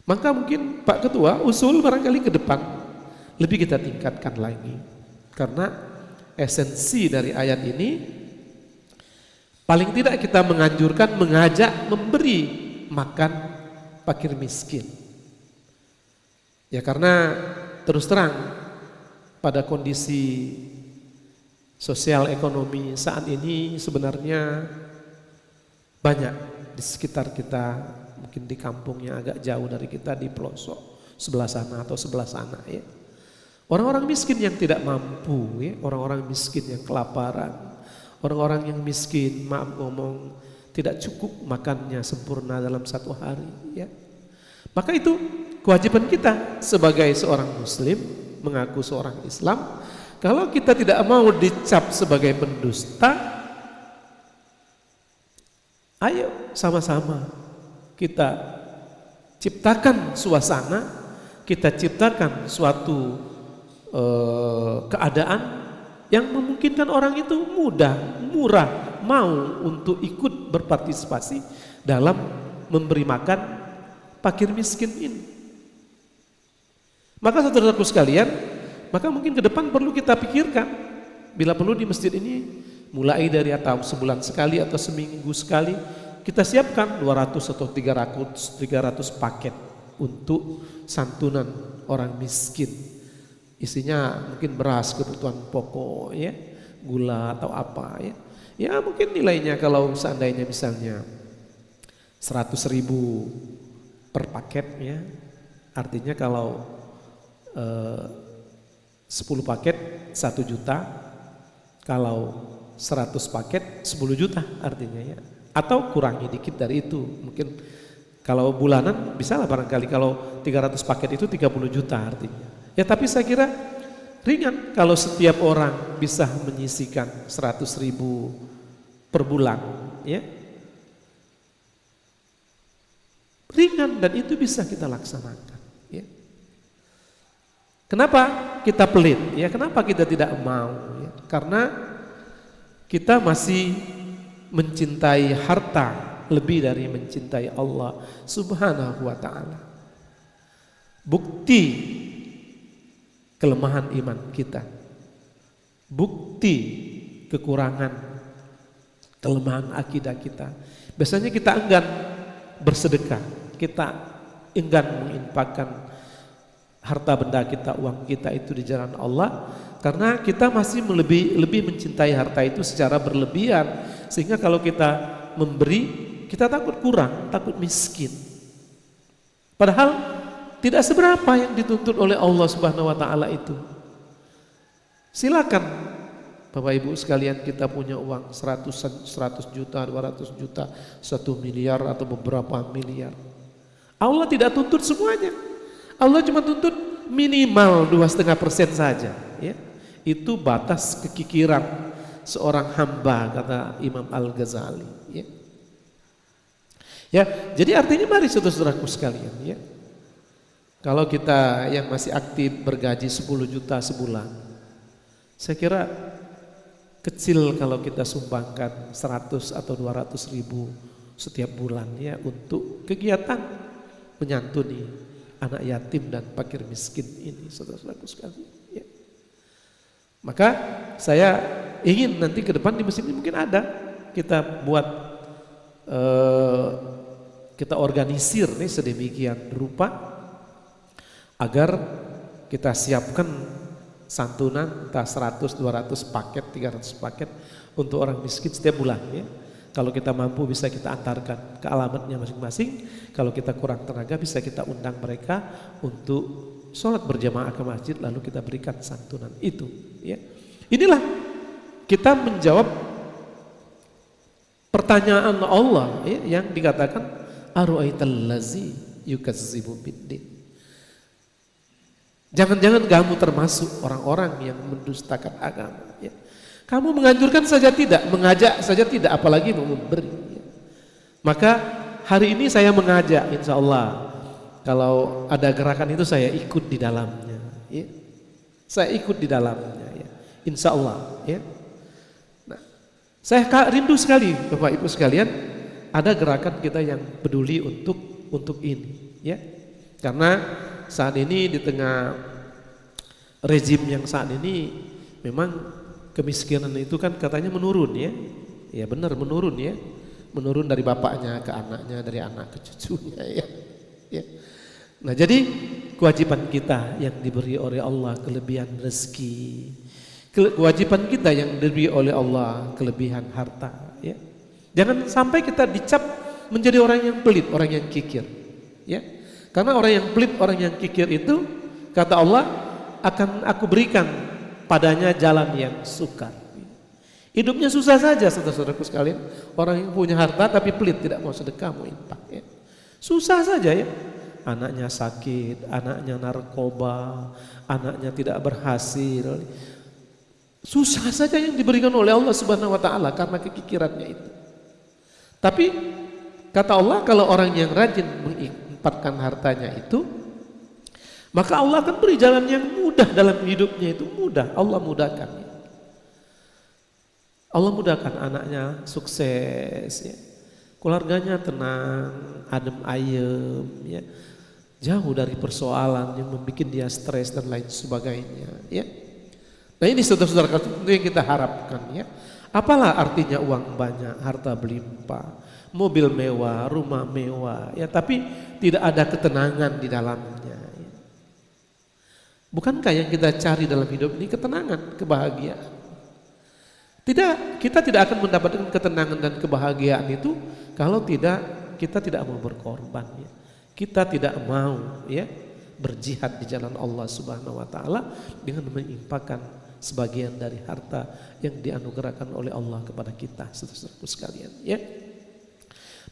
Maka mungkin Pak Ketua usul barangkali ke depan lebih kita tingkatkan lagi, karena esensi dari ayat ini paling tidak kita menganjurkan, mengajak memberi makan fakir miskin. Ya, karena terus terang pada kondisi sosial ekonomi saat ini sebenarnya banyak di sekitar kita, mungkin di kampungnya agak jauh dari kita, di pelosok sebelah sana atau sebelah sana, ya. Orang-orang miskin yang tidak mampu, ya, orang-orang miskin yang kelaparan, orang-orang yang miskin, maaf ngomong, tidak cukup makannya sempurna dalam satu hari, ya. Maka itu kewajiban kita sebagai seorang muslim, mengaku seorang Islam. Kalau kita tidak mau dicap sebagai pendusta, ayo sama-sama kita ciptakan suasana, kita ciptakan suatu keadaan yang memungkinkan orang itu murah mau untuk ikut berpartisipasi dalam memberi makan fakir miskin ini. Maka saudaraku sekalian, maka mungkin ke depan perlu kita pikirkan, bila perlu di masjid ini mulai dari atau sebulan sekali atau seminggu sekali kita siapkan 200 atau 300 paket untuk santunan orang miskin. Isinya mungkin beras, kebutuhan pokok, ya, gula atau apa, ya. Ya mungkin nilainya kalau seandainya misalnya 100.000 per paket, ya. Artinya kalau 10 paket 1 juta, kalau 100 paket 10 juta artinya, ya. Atau kurangi dikit dari itu, mungkin kalau bulanan bisa lah barangkali, kalau 300 paket itu 30 juta artinya. Ya tapi saya kira ringan kalau setiap orang bisa menyisihkan 100.000 per bulan, ya. Ringan dan itu bisa kita laksanakan, ya. Kenapa kita pelit? Ya, kenapa kita tidak mau? Ya, karena kita masih mencintai harta lebih dari mencintai Allah Subhanahu wa ta'ala. Bukti kelemahan iman kita, bukti kekurangan, kelemahan akidah kita. Biasanya kita enggan bersedekah, kita enggan menginfakkan harta benda kita, uang kita itu di jalan Allah, karena kita masih lebih mencintai harta itu secara berlebihan, sehingga kalau kita memberi kita takut kurang, takut miskin. Padahal tidak seberapa yang dituntut oleh Allah Subhanahu wa taala itu. Silakan Bapak Ibu sekalian, kita punya uang 100 juta, 200 juta, 1 miliar atau beberapa miliar. Allah tidak tuntut semuanya. Allah cuma tuntut minimal 2,5% saja, ya. Itu batas kekikiran seorang hamba, kata Imam Al-Ghazali, ya. Ya, jadi artinya mari saudara-saudaraku sekalian, ya. Kalau kita yang masih aktif bergaji 10 juta sebulan, saya kira kecil kalau kita sumbangkan 100 atau 200 ribu setiap bulan, ya, untuk kegiatan menyantuni anak yatim dan fakir miskin ini, saudara-saudaraku sekalian, ya. Maka saya ingin nanti ke depan di masjid ini mungkin ada kita buat kita organisir nih sedemikian rupa agar kita siapkan santunan entah 100, 200 paket, 300 paket untuk orang miskin setiap bulan, ya. Kalau kita mampu bisa kita antarkan ke alamatnya masing-masing. Kalau kita kurang tenaga bisa kita undang mereka untuk sholat berjamaah ke masjid lalu kita berikan santunan itu, ya. Inilah kita menjawab pertanyaan Allah, ya, yang dikatakan aru'aital lazi yukazzibu biddin. Jangan-jangan kamu termasuk orang-orang yang mendustakan agama, ya. Kamu menganjurkan saja tidak, mengajak saja tidak, apalagi mau memberi, ya. Maka hari ini saya mengajak, insya Allah kalau ada gerakan itu saya ikut di dalamnya, ya. Saya ikut di dalamnya, ya. Insya Allah, ya. Nah, saya rindu sekali Bapak Ibu sekalian ada gerakan kita yang peduli untuk ini, ya. Karena saat ini di tengah rezim yang saat ini memang kemiskinan itu kan katanya menurun, ya. Ya benar menurun, ya. Menurun dari bapaknya ke anaknya, dari anak ke cucunya, ya. Ya. Nah, jadi kewajiban kita yang diberi oleh Allah kelebihan rezeki, kewajiban kita yang diberi oleh Allah kelebihan harta, ya. Jangan sampai kita dicap menjadi orang yang pelit, orang yang kikir, ya. Karena orang yang pelit, orang yang kikir itu kata Allah akan aku berikan padanya jalan yang sukar. Hidupnya susah saja saudara-saudaraku sekalian. Orang yang punya harta tapi pelit, tidak mau sedekah, mau infak, ya. Susah saja, ya. Anaknya sakit, anaknya narkoba, anaknya tidak berhasil. Susah saja yang diberikan oleh Allah Subhanahu wa taala karena kekikirannya itu. Tapi kata Allah kalau orang yang rajin menginfakkan hartanya itu, maka Allah akan beri jalan yang mudah dalam hidupnya, itu mudah. Allah mudahkan, ya. Allah mudahkan anaknya sukses, ya. Keluarganya tenang, adem ayem, ya. Jauh dari persoalan yang membuat dia stres dan lain sebagainya, ya. Nah, ini saudara-saudara itu yang kita harapkan, ya. Apalah artinya uang banyak, harta berlimpah, mobil mewah, rumah mewah, ya, tapi tidak ada ketenangan di dalamnya, ya. Bukankah yang kita cari dalam hidup ini ketenangan, kebahagiaan? Tidak, kita tidak akan mendapatkan ketenangan dan kebahagiaan itu kalau kita tidak mau berkorban, ya. Kita tidak mau, ya, berjihad di jalan Allah Subhanahu wa taala dengan menginfakkan sebagian dari harta yang dianugerahkan oleh Allah kepada kita, saudara-saudaraku sekalian, ya.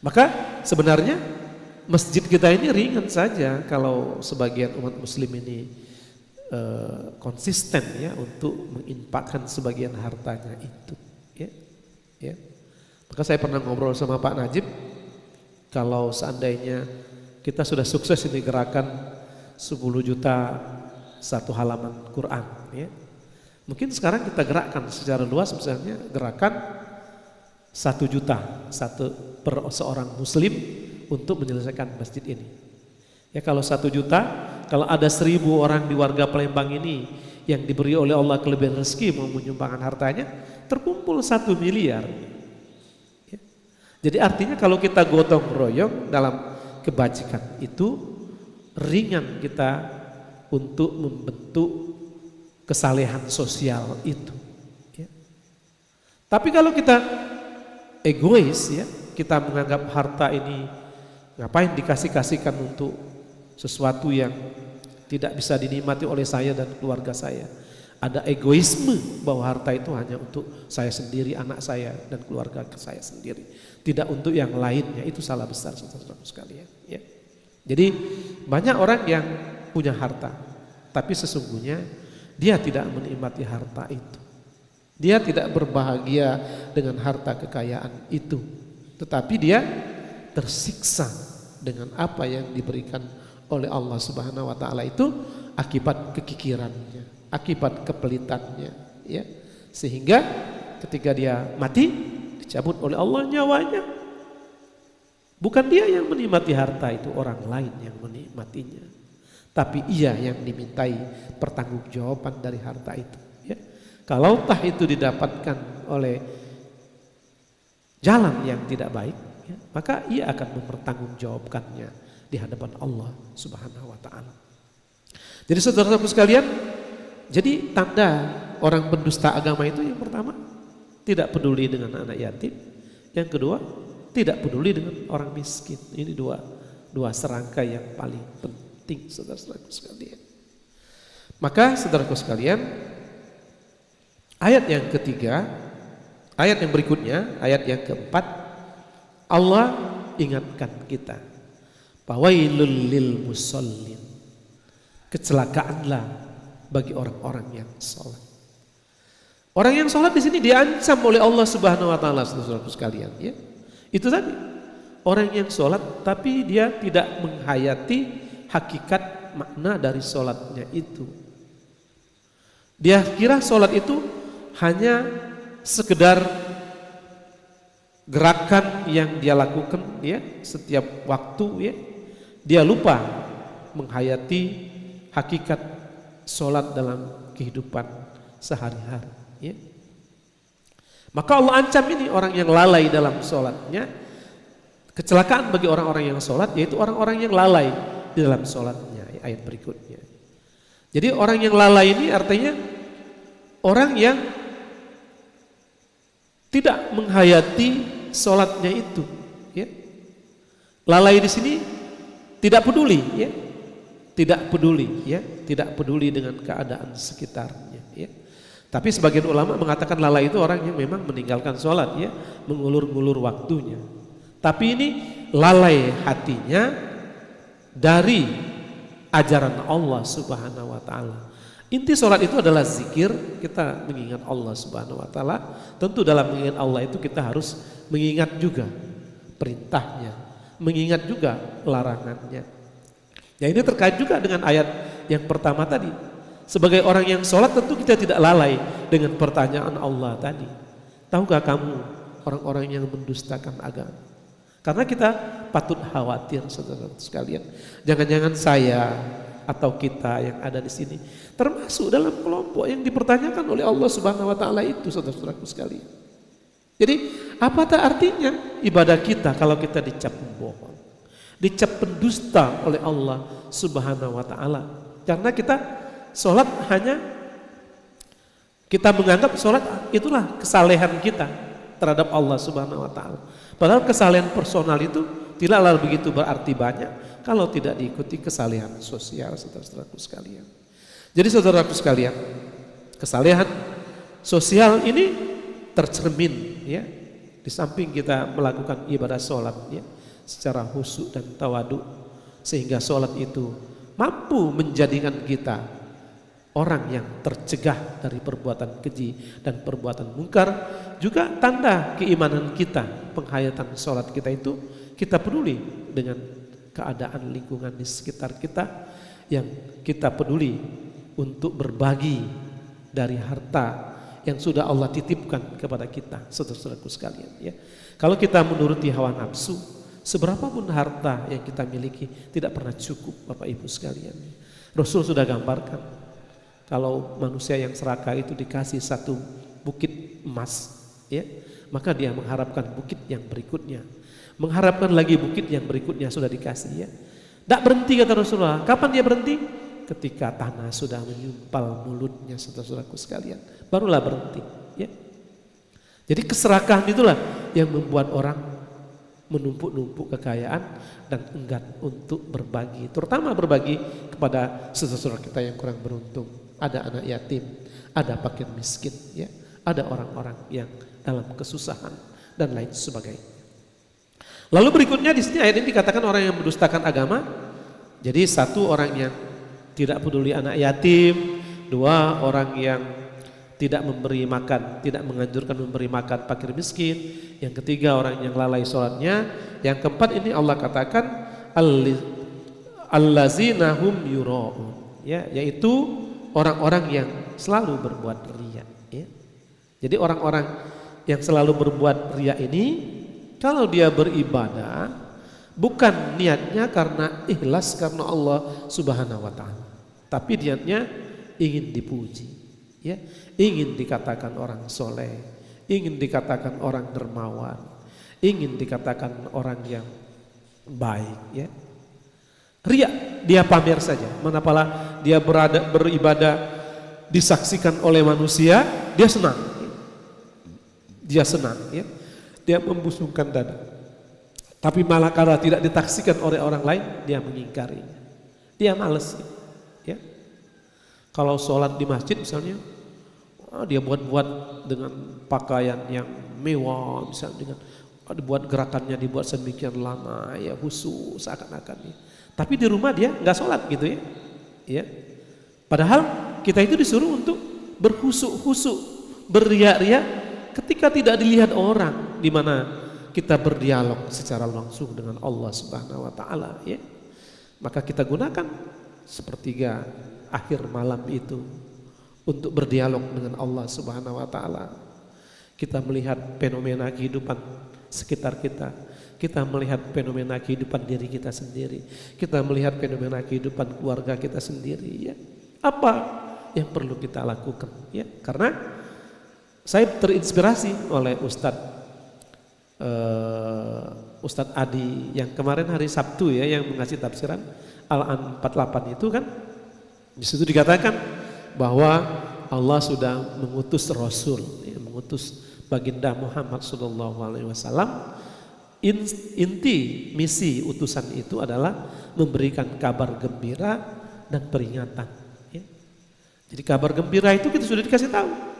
Maka sebenarnya masjid kita ini ringan saja kalau sebagian umat muslim ini konsisten, ya, untuk menginfakkan sebagian hartanya itu, ya. Ya. Maka saya pernah ngobrol sama Pak Najib, kalau seandainya kita sudah sukses ini gerakan 10 juta satu halaman Quran, ya. Mungkin sekarang kita gerakkan secara luas, misalnya gerakan 1 juta per seorang muslim untuk menyelesaikan masjid ini. Ya, kalau 1 juta, kalau ada 1000 orang di warga Palembang ini yang diberi oleh Allah kelebihan rezeki mau menyumbangkan hartanya, terkumpul 1 miliar. Ya. Jadi artinya kalau kita gotong royong dalam kebajikan itu, ringan kita untuk membentuk kesalehan sosial itu, ya. Tapi kalau kita egois, ya, kita menganggap harta ini ngapain dikasih-kasihkan untuk sesuatu yang tidak bisa dinikmati oleh saya dan keluarga saya. Ada egoisme bahwa harta itu hanya untuk saya sendiri, anak saya dan keluarga saya sendiri, tidak untuk yang lainnya. Itu salah besar, saudara-saudara sekalian, ya. Jadi banyak orang yang punya harta, tapi sesungguhnya dia tidak menikmati harta itu. Dia tidak berbahagia dengan harta kekayaan itu, tetapi dia tersiksa dengan apa yang diberikan oleh Allah Subhanahu wa taala itu akibat kekikirannya, akibat kepelitannya, ya. Sehingga ketika dia mati dicabut oleh Allah nyawanya. Bukan dia yang menikmati harta itu, orang lain yang menikmatinya. Tapi ia yang dimintai pertanggungjawaban dari harta itu, ya. Kalau tah itu didapatkan oleh jalan yang tidak baik, ya, maka ia akan mempertanggungjawabkannya di hadapan Allah Subhanahu wa taala. Jadi saudara-saudaraku sekalian, jadi tanda orang pendusta agama itu yang pertama tidak peduli dengan anak yatim, yang kedua tidak peduli dengan orang miskin. Ini dua serangkai yang paling penting, saudara-saudaraku sekalian. Maka saudaraku sekalian, ayat yang ketiga, ayat yang berikutnya, ayat yang keempat, Allah ingatkan kita, fawailul lil musallin, kecelakaanlah bagi orang-orang yang sholat. Orang yang sholat di sini diancam oleh Allah Subhanahu wa taala, saudaraku sekalian, ya. Itu tadi, orang yang sholat tapi dia tidak menghayati hakikat makna dari sholatnya itu. Dia kira sholat itu hanya sekedar gerakan yang dia lakukan, ya, setiap waktu, ya. Dia lupa menghayati hakikat sholat dalam kehidupan sehari-hari, ya. Maka Allah ancam ini orang yang lalai dalam sholatnya. Kecelakaan bagi orang-orang yang sholat, yaitu orang-orang yang lalai di dalam sholatnya. Ayat berikutnya. Jadi orang yang lalai ini artinya orang yang tidak menghayati sholatnya itu, ya. Lalai di sini tidak peduli, ya. Tidak peduli, ya. Tidak peduli dengan keadaan sekitarnya, ya. Tapi sebagian ulama mengatakan lalai itu orang yang memang meninggalkan sholat, ya, mengulur-ngulur waktunya. Tapi ini lalai hatinya dari ajaran Allah Subhanahu wa taala. Inti sholat itu adalah zikir, kita mengingat Allah Subhanahu wa taala. Tentu dalam mengingat Allah itu kita harus mengingat juga perintahnya, mengingat juga larangannya. Ya, ini terkait juga dengan ayat yang pertama tadi. Sebagai orang yang sholat tentu kita tidak lalai dengan pertanyaan Allah tadi. Tahukah kamu orang-orang yang mendustakan agama? Karena kita patut khawatir, saudara sekalian. Jangan-jangan saya atau kita yang ada di sini termasuk dalam kelompok yang dipertanyakan oleh Allah Subhanahu wa taala itu, saudara-saudaraku sekalian. Jadi apa artinya ibadah kita kalau kita dicap pembohong, dicap pendusta oleh Allah Subhanahu wa taala? Karena kita sholat hanya kita menganggap sholat itulah kesalehan kita terhadap Allah Subhanahu wa taala. Padahal kesalehan personal itu tidaklah begitu berarti banyak kalau tidak diikuti kesalehan sosial, saudara-saudaraku sekalian. Jadi saudaraku sekalian, kesalehan sosial ini tercermin, ya, di samping kita melakukan ibadah sholat, ya, secara khusyuk dan tawadu, sehingga sholat itu mampu menjadikan kita orang yang tercegah dari perbuatan keji dan perbuatan mungkar. Juga tanda keimanan kita, penghayatan sholat kita itu kita peduli dengan keadaan lingkungan di sekitar kita, yang kita peduli untuk berbagi dari harta yang sudah Allah titipkan kepada kita, saudara-saudaraku sekalian, ya. Kalau kita menuruti hawa nafsu, seberapapun harta yang kita miliki tidak pernah cukup, Bapak Ibu sekalian. Rasul sudah gambarkan, kalau manusia yang serakah itu dikasih satu bukit emas, ya, maka dia mengharapkan bukit yang berikutnya, mengharapkan lagi bukit yang berikutnya sudah dikasih, ya. Tidak berhenti, kata Rasulullah. Kapan dia berhenti? Ketika tanah sudah menyumpal mulutnya, saudara-saudaraku sekalian, barulah berhenti, ya. Jadi keserakahan itulah yang membuat orang menumpuk-numpuk kekayaan dan enggan untuk berbagi, terutama berbagi kepada saudara kita yang kurang beruntung. Ada anak yatim, ada fakir miskin, ya, ada orang-orang yang dalam kesusahan dan lain sebagainya. Lalu berikutnya di sini ayat ini dikatakan orang yang mendustakan agama. Jadi satu, orang yang tidak peduli anak yatim. Dua, orang yang tidak memberi makan, tidak menganjurkan memberi makan fakir miskin. Yang ketiga, orang yang lalai sholatnya. Yang keempat, ini Allah katakan allazina hum yura'un, ya, yaitu orang-orang yang selalu berbuat riya, ya. Jadi orang-orang yang selalu berbuat riya ini, kalau dia beribadah bukan niatnya karena ikhlas karena Allah Subhanahu wa taala, tapi niatnya ingin dipuji, ya, ingin dikatakan orang soleh, ingin dikatakan orang dermawan, ingin dikatakan orang yang baik, ya. Riya, dia pamer saja. Manakala dia beribadah disaksikan oleh manusia, dia senang. Dia senang, ya. Dia membusungkan dada. Tapi malah kalau tidak ditaksikan oleh orang lain, dia mengingkarinya. Dia malas, ya. Kalau sholat di masjid misalnya, dia buat-buat dengan pakaian yang mewah, misalnya dengan dibuat gerakannya dibuat sedemikian lama, ya, khusyuk seakan-akan, ya. Tapi di rumah dia nggak sholat gitu, ya. Ya. Padahal kita itu disuruh untuk berkhusyuk-khusyuk, berriak-riak ketika tidak dilihat orang, di mana kita berdialog secara langsung dengan Allah Subhanahu wa taala, ya. Maka kita gunakan sepertiga akhir malam itu untuk berdialog dengan Allah Subhanahu wa taala. Kita melihat fenomena kehidupan sekitar kita. Kita melihat fenomena kehidupan diri kita sendiri. Kita melihat fenomena kehidupan keluarga kita sendiri, ya. Apa yang perlu kita lakukan, ya? Karena saya terinspirasi oleh Ustadz Adi yang kemarin hari Sabtu, ya, yang mengasih tafsiran Al-An 48 itu kan, di situ dikatakan bahwa Allah sudah mengutus Rasul, ya, mengutus baginda Muhammad SAW. Inti misi utusan itu adalah memberikan kabar gembira dan peringatan, ya. Jadi kabar gembira itu kita sudah dikasih tahu.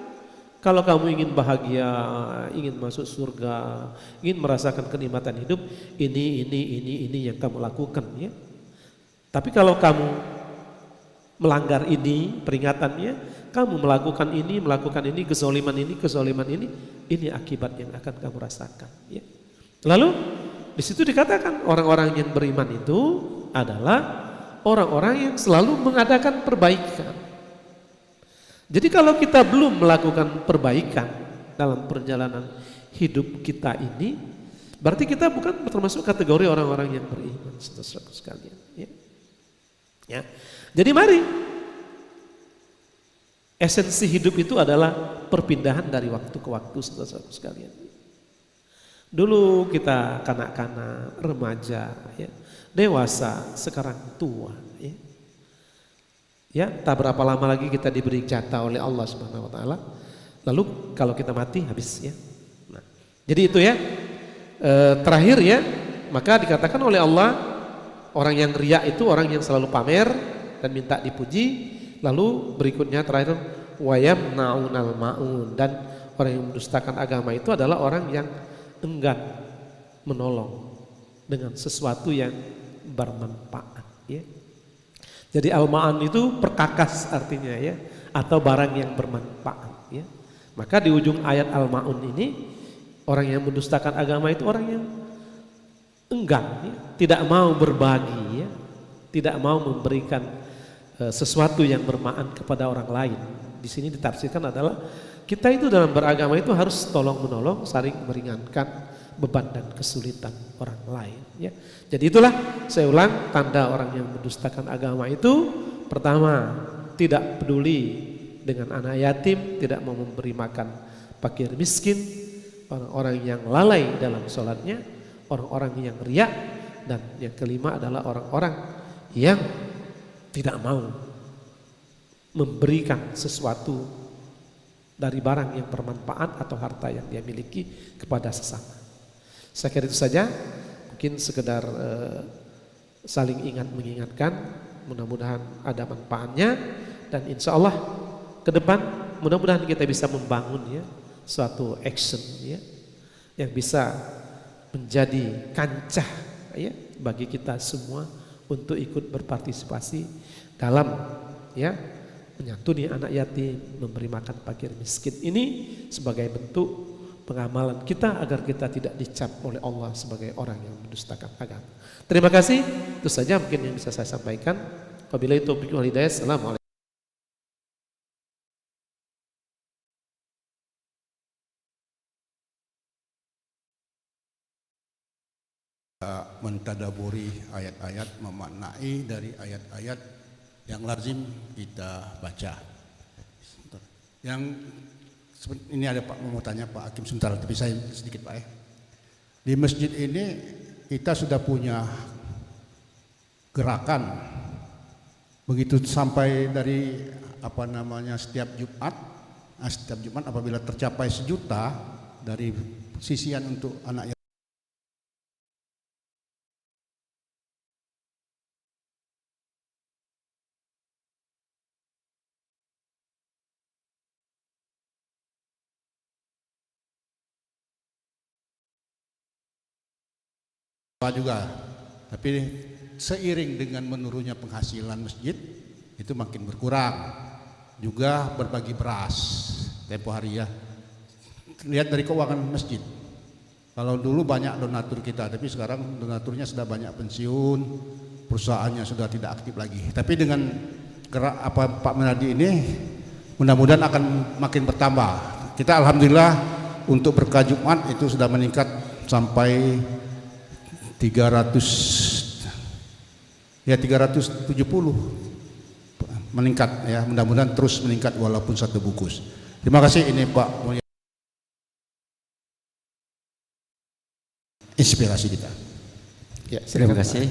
Kalau kamu ingin bahagia, ingin masuk surga, ingin merasakan kenikmatan hidup, ini yang kamu lakukan, ya. Tapi kalau kamu melanggar ini peringatannya, kamu melakukan ini, kezaliman ini akibat yang akan kamu rasakan, ya. Lalu di situ dikatakan orang-orang yang beriman itu adalah orang-orang yang selalu mengadakan perbaikan. Jadi kalau kita belum melakukan perbaikan dalam perjalanan hidup kita ini, berarti kita bukan termasuk kategori orang-orang yang beriman, saudara sekalian, ya. Ya. Jadi mari, esensi hidup itu adalah perpindahan dari waktu ke waktu, saudara sekalian. Dulu kita kanak-kanak, remaja, ya, dewasa, sekarang tua, ya. Ya, tak berapa lama lagi kita diberi jatah oleh Allah Subhanahu wa taala. Lalu kalau kita mati habis, ya. Nah, jadi itu, ya. Terakhir, ya, maka dikatakan oleh Allah, orang yang riya itu orang yang selalu pamer dan minta dipuji. Lalu berikutnya terakhir, wayamnaunal maun, dan orang yang mendustakan agama itu adalah orang yang enggan menolong dengan sesuatu yang bermanfaat, ya. Jadi al-ma'an itu perkakas artinya, ya, atau barang yang bermanfaat, ya. Maka di ujung ayat al-ma'un ini, orang yang mendustakan agama itu orang yang enggan, ya, tidak mau berbagi, ya, tidak mau memberikan sesuatu yang bermanfaat kepada orang lain. Di sini ditafsirkan adalah kita itu dalam beragama itu harus tolong menolong, saling meringankan beban dan kesulitan orang lain, ya. Jadi itulah, saya ulang, tanda orang yang mendustakan agama itu: pertama, tidak peduli dengan anak yatim, tidak mau memberi makan fakir miskin, orang-orang yang lalai dalam sholatnya, orang-orang yang riya, dan yang kelima adalah orang-orang yang tidak mau memberikan sesuatu dari barang yang bermanfaat atau harta yang dia miliki kepada sesama. Saya kira itu saja, mungkin sekedar saling ingat mengingatkan, mudah-mudahan ada manfaatnya, dan insya Allah ke depan mudah-mudahan kita bisa membangun ya suatu action ya yang bisa menjadi kancah ya bagi kita semua untuk ikut berpartisipasi dalam ya menyantuni anak yatim, memberi makan fakir miskin ini sebagai bentuk pengamalan kita agar kita tidak dicap oleh Allah sebagai orang yang mendustakan agama. Terima kasih. Itu saja mungkin yang bisa saya sampaikan. Wabillahi taufiq wal hidayah. Assalamualaikum. Mentadaburi ayat-ayat, memaknai dari ayat-ayat yang lazim kita baca. Yang ini ada Pak mau tanya Pak Hakim sebentar, tapi saya sedikit Pak ya. Di masjid ini kita sudah punya gerakan begitu sampai dari setiap Jumat apabila tercapai 1 juta dari sisian untuk anak yatim. Juga, tapi seiring dengan menurunnya penghasilan masjid itu makin berkurang. Juga berbagi beras tempo hari ya. Lihat dari keuangan masjid. Kalau dulu banyak donatur kita, tapi sekarang donaturnya sudah banyak pensiun, perusahaannya sudah tidak aktif lagi. Tapi dengan gerak Pak Menadi ini, mudah-mudahan akan makin bertambah. Kita alhamdulillah untuk berkah Jumat itu sudah meningkat sampai 370 meningkat ya, mudah-mudahan terus meningkat walaupun 1 bungkus. Terima kasih ini Pak inspirasi kita. Ya, terima kasih.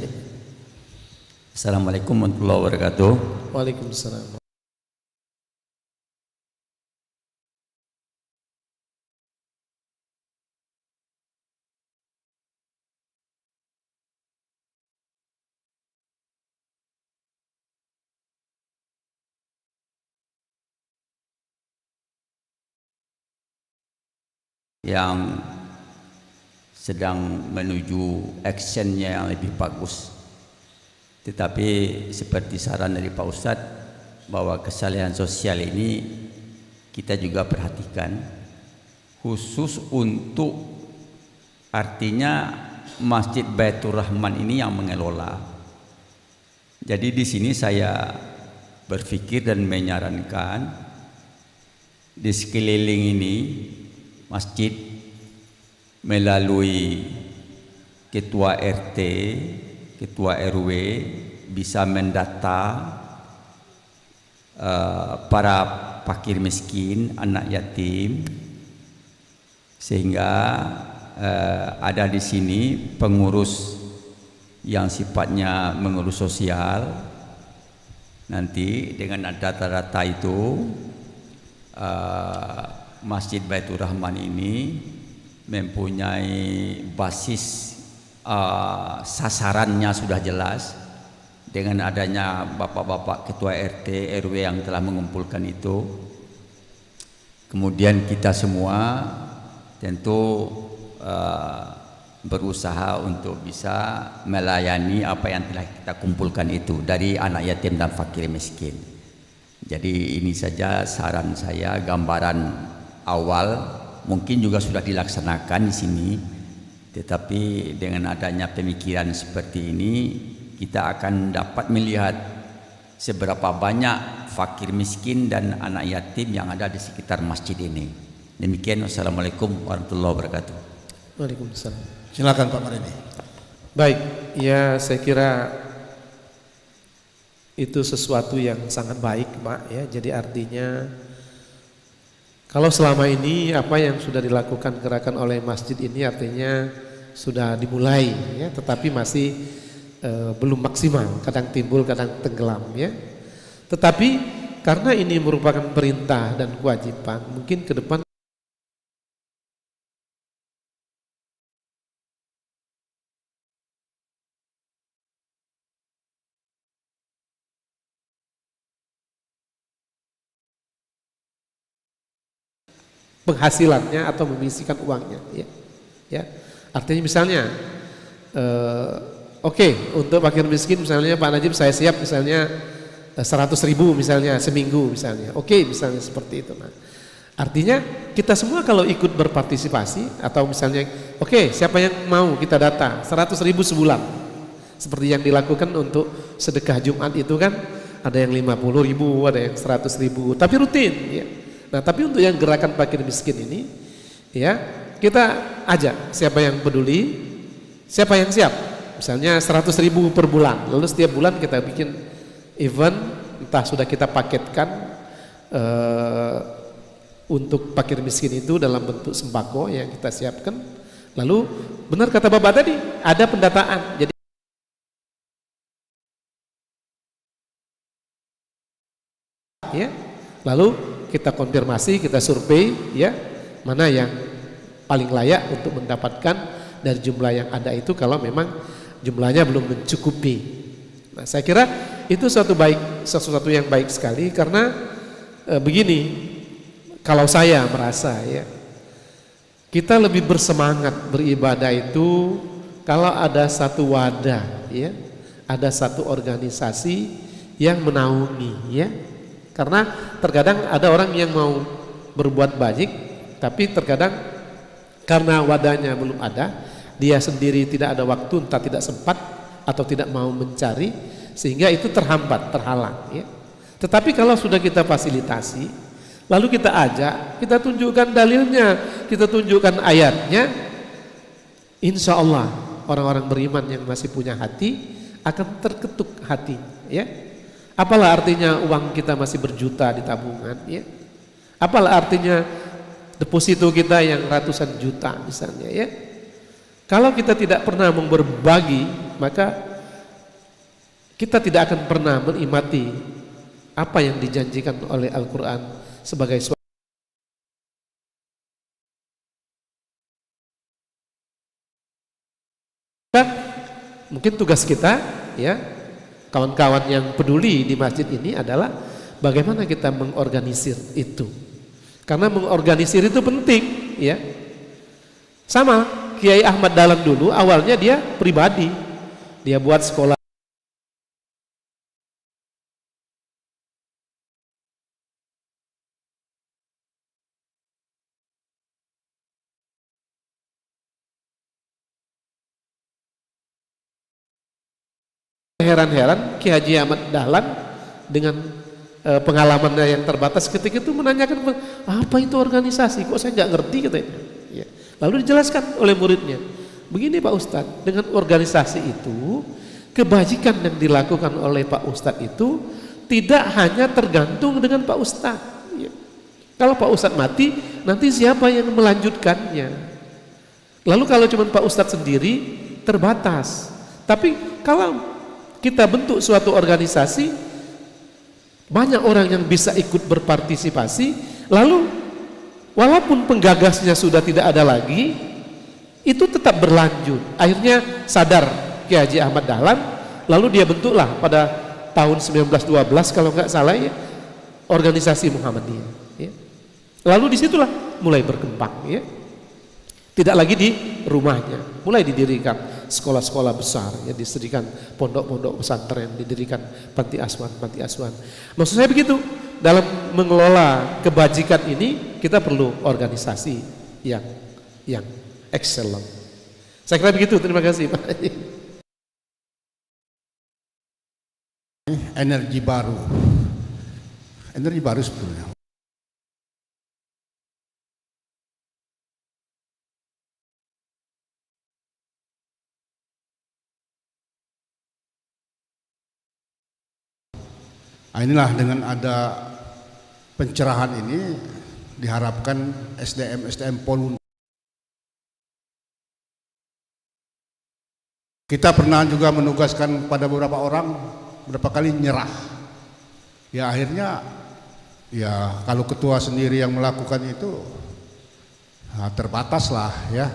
Assalamualaikum warahmatullahi wabarakatuh. Waalaikumsalam. Yang sedang menuju actionnya yang lebih bagus. Tetapi seperti saran dari Pak Ustadz bahwa kesalahan sosial ini kita juga perhatikan khusus untuk artinya Masjid Baitur Rahman ini yang mengelola. Jadi di sini saya berpikir dan menyarankan di sekeliling ini masjid melalui ketua RT, ketua RW bisa mendata para fakir miskin, anak yatim, sehingga ada di sini pengurus yang sifatnya mengurus sosial. Nanti dengan data-data itu Masjid Baitur Rahman ini mempunyai basis sasarannya sudah jelas dengan adanya bapak-bapak ketua RT RW yang telah mengumpulkan itu. Kemudian kita semua tentu berusaha untuk bisa melayani apa yang telah kita kumpulkan itu dari anak yatim dan fakir miskin. Jadi ini saja saran saya, gambaran awal mungkin juga sudah dilaksanakan di sini, tetapi dengan adanya pemikiran seperti ini kita akan dapat melihat seberapa banyak fakir miskin dan anak yatim yang ada di sekitar masjid ini. Demikian, wassalamualaikum warahmatullahi wabarakatuh. Waalaikumsalam. Silakan Pak Marini. Baik, ya saya kira itu sesuatu yang sangat baik Pak ya. Jadi artinya kalau selama ini apa yang sudah dilakukan gerakan oleh masjid ini artinya sudah dimulai ya, tetapi masih belum maksimal, kadang timbul, kadang tenggelam ya. Tetapi karena ini merupakan perintah dan kewajiban, mungkin ke depan penghasilannya atau menyisihkan uangnya, ya. Ya. Artinya misalnya oke, untuk fakir miskin misalnya Pak Najib saya siap misalnya 100.000 misalnya seminggu misalnya. Oke, misalnya seperti itu. Nah, artinya kita semua kalau ikut berpartisipasi atau misalnya oke, siapa yang mau kita data 100.000 sebulan. Seperti yang dilakukan untuk sedekah Jumat itu kan ada yang 50.000, ada yang 100.000, tapi rutin ya. Nah, tapi untuk yang gerakan fakir miskin ini ya, kita ajak siapa yang peduli, siapa yang siap. Misalnya 100.000 per bulan. Lalu setiap bulan kita bikin event, entah sudah kita paketkan untuk fakir miskin itu dalam bentuk sembako yang kita siapkan. Lalu benar kata Bapak tadi, ada pendataan. Jadi ya, lalu kita konfirmasi, kita survei ya, mana yang paling layak untuk mendapatkan dari jumlah yang ada itu kalau memang jumlahnya belum mencukupi. Nah, saya kira itu sesuatu yang baik sekali karena begini, kalau saya merasa ya, kita lebih bersemangat beribadah itu kalau ada satu wadah ya, ada satu organisasi yang menaungi ya. Karena terkadang ada orang yang mau berbuat baik, tapi terkadang karena wadahnya belum ada, dia sendiri tidak ada waktu, entah tidak sempat atau tidak mau mencari, sehingga itu terhambat, terhalang ya. Tetapi kalau sudah kita fasilitasi, lalu kita ajak, kita tunjukkan dalilnya, kita tunjukkan ayatnya, insya Allah orang-orang beriman yang masih punya hati akan terketuk hati ya. Apalah artinya uang kita masih berjuta di tabungan ya. Apalah artinya deposito kita yang ratusan juta misalnya ya. Kalau kita tidak pernah berbagi, maka kita tidak akan pernah menikmati apa yang dijanjikan oleh Al-Quran sebagai suatu mungkin tugas kita ya, kawan-kawan yang peduli di masjid ini adalah bagaimana kita mengorganisir itu. Karena mengorganisir itu penting ya. Sama Kiai Ahmad Dahlan dulu awalnya dia pribadi. Dia buat sekolah heran-heran Ki Haji Ahmad Dahlan dengan pengalamannya yang terbatas ketika itu menanyakan apa itu organisasi, kok saya nggak ngerti katanya ya. Lalu dijelaskan oleh muridnya, begini Pak Ustadz, dengan organisasi itu kebajikan yang dilakukan oleh Pak Ustadz itu tidak hanya tergantung dengan Pak Ustadz ya. Kalau Pak Ustadz mati nanti siapa yang melanjutkannya. Lalu kalau cuma Pak Ustadz sendiri terbatas, tapi kalau kita bentuk suatu organisasi, banyak orang yang bisa ikut berpartisipasi, lalu walaupun penggagasnya sudah tidak ada lagi, itu tetap berlanjut. Akhirnya sadar Ki Haji Ahmad Dahlan, lalu dia bentuklah pada tahun 1912 kalau nggak salah ya, organisasi Muhammadiyah ya. Lalu disitulah mulai berkembang ya. Tidak lagi di rumahnya, mulai didirikan sekolah-sekolah besar, ya, didirikan pondok-pondok pesantren, didirikan panti asuhan. Maksud saya begitu, dalam mengelola kebajikan ini kita perlu organisasi yang excellent. Saya kira begitu, terima kasih Pak. Energi baru sebetulnya. Nah, inilah dengan ada pencerahan ini diharapkan SDM volunteer. Kita pernah juga menugaskan pada beberapa orang beberapa kali nyerah. Ya akhirnya ya kalau ketua sendiri yang melakukan itu nah, terbatas lah ya.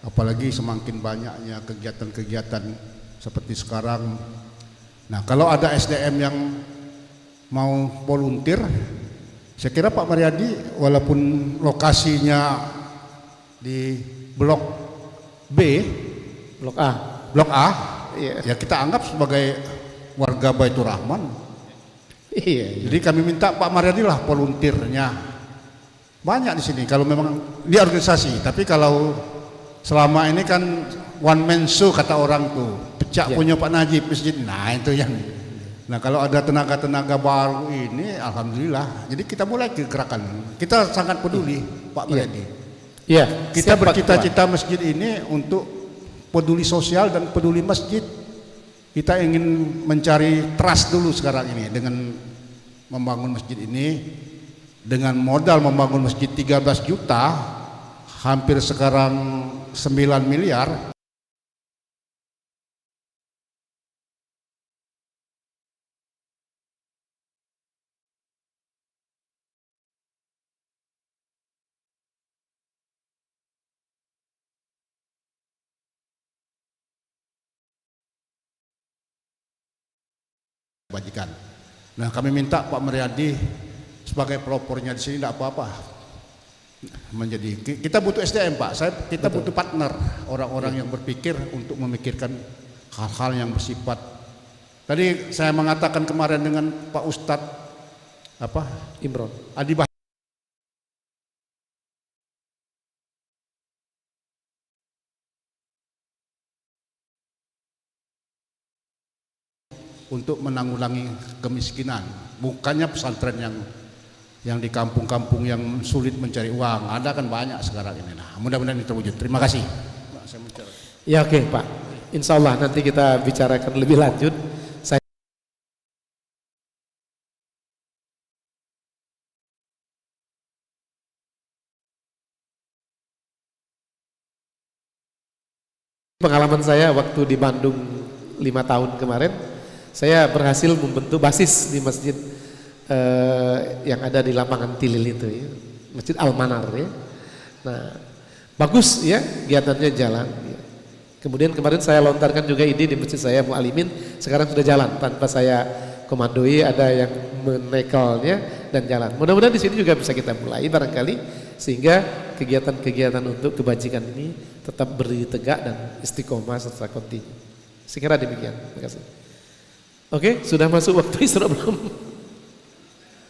Apalagi semakin banyaknya kegiatan-kegiatan seperti sekarang. Nah kalau ada SDM yang mau volunteer Saya kira Pak Mariadi walaupun lokasinya di Blok B, Blok A. Blok A, Iya. ya kita anggap sebagai warga Baitur Rahman. Iya. Jadi kami minta Pak Mariadi lah volunteernya. Banyak di sini kalau memang dia organisasi, tapi kalau selama ini kan one man show kata orang tuh, pecah punya Pak Najib masjid. Nah, itu yang. Nah, kalau ada tenaga-tenaga baru ini alhamdulillah. Jadi kita mulai ke gerakan. Kita sangat peduli Pak Mariadi. Iya. Kita bercita-cita masjid ini untuk peduli sosial dan peduli masjid. Kita ingin mencari trust dulu sekarang ini dengan membangun masjid ini. Dengan modal membangun masjid 13 juta, hampir sekarang 9 miliar. Bajikan. Nah, kami minta Pak Mariadi sebagai pelopornya di sini tidak apa-apa. Menjadi kita butuh SDM Pak. Kita butuh partner, orang-orang yang berpikir untuk memikirkan hal-hal yang bersifat. Tadi saya mengatakan kemarin dengan Pak Ustadz Imron. Adi Bah untuk menanggulangi kemiskinan, bukannya pesantren yang di kampung-kampung yang sulit mencari uang. Ada kan banyak sekarang ini. Nah, mudah-mudahan itu terwujud. Terima kasih. Ya oke Pak. Insya Allah nanti kita bicarakan lebih lanjut. Saya pengalaman saya waktu di Bandung 5 tahun kemarin, saya berhasil membentuk basis di masjid yang ada di lapangan Tilil itu ya. Masjid Al-Manar ya. Nah, bagus ya, kegiatannya jalan ya. Kemudian kemarin saya lontarkan juga ide di masjid saya Mu'alimin, sekarang sudah jalan tanpa saya komandoi, ada yang menekelnya dan jalan. Mudah-mudahan di sini juga bisa kita mulai barangkali sehingga kegiatan-kegiatan untuk kebajikan ini tetap berdiri tegak dan istiqomah serta kontinu. Saya kira demikian. Terima kasih. Oke, sudah masuk waktu Isra belum?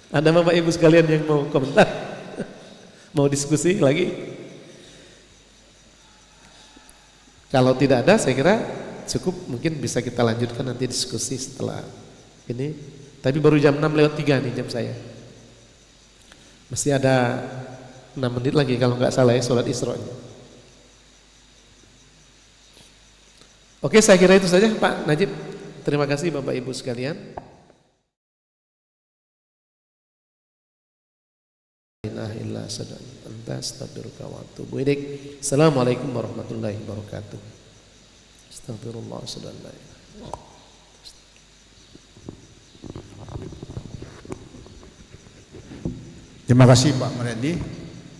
Ada Bapak Ibu sekalian yang mau komentar? Mau diskusi lagi? Kalau tidak ada, saya kira cukup, mungkin bisa kita lanjutkan nanti diskusi setelah ini. Tapi baru jam 6:03 nih jam saya. Mesti ada 6 menit lagi kalau nggak salah ya sholat Isra. Oke, saya kira itu saja Pak Najib. Terima kasih Bapak Ibu sekalian. Assalamualaikum warahmatullahi wabarakatuh. Astagfirullah. Terima kasih Pak Mariadi.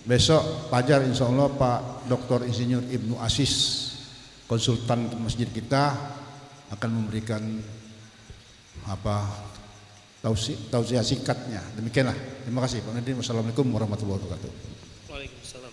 Besok Fajar insya Allah Pak Dr. Insinyur Ibnu Asis, konsultan masjid kita, akan memberikan tausiah singkatnya. Demikianlah. Terima kasih Pak Mariadi. Wassalamualaikum warahmatullahi wabarakatuh. Waalaikumsalam.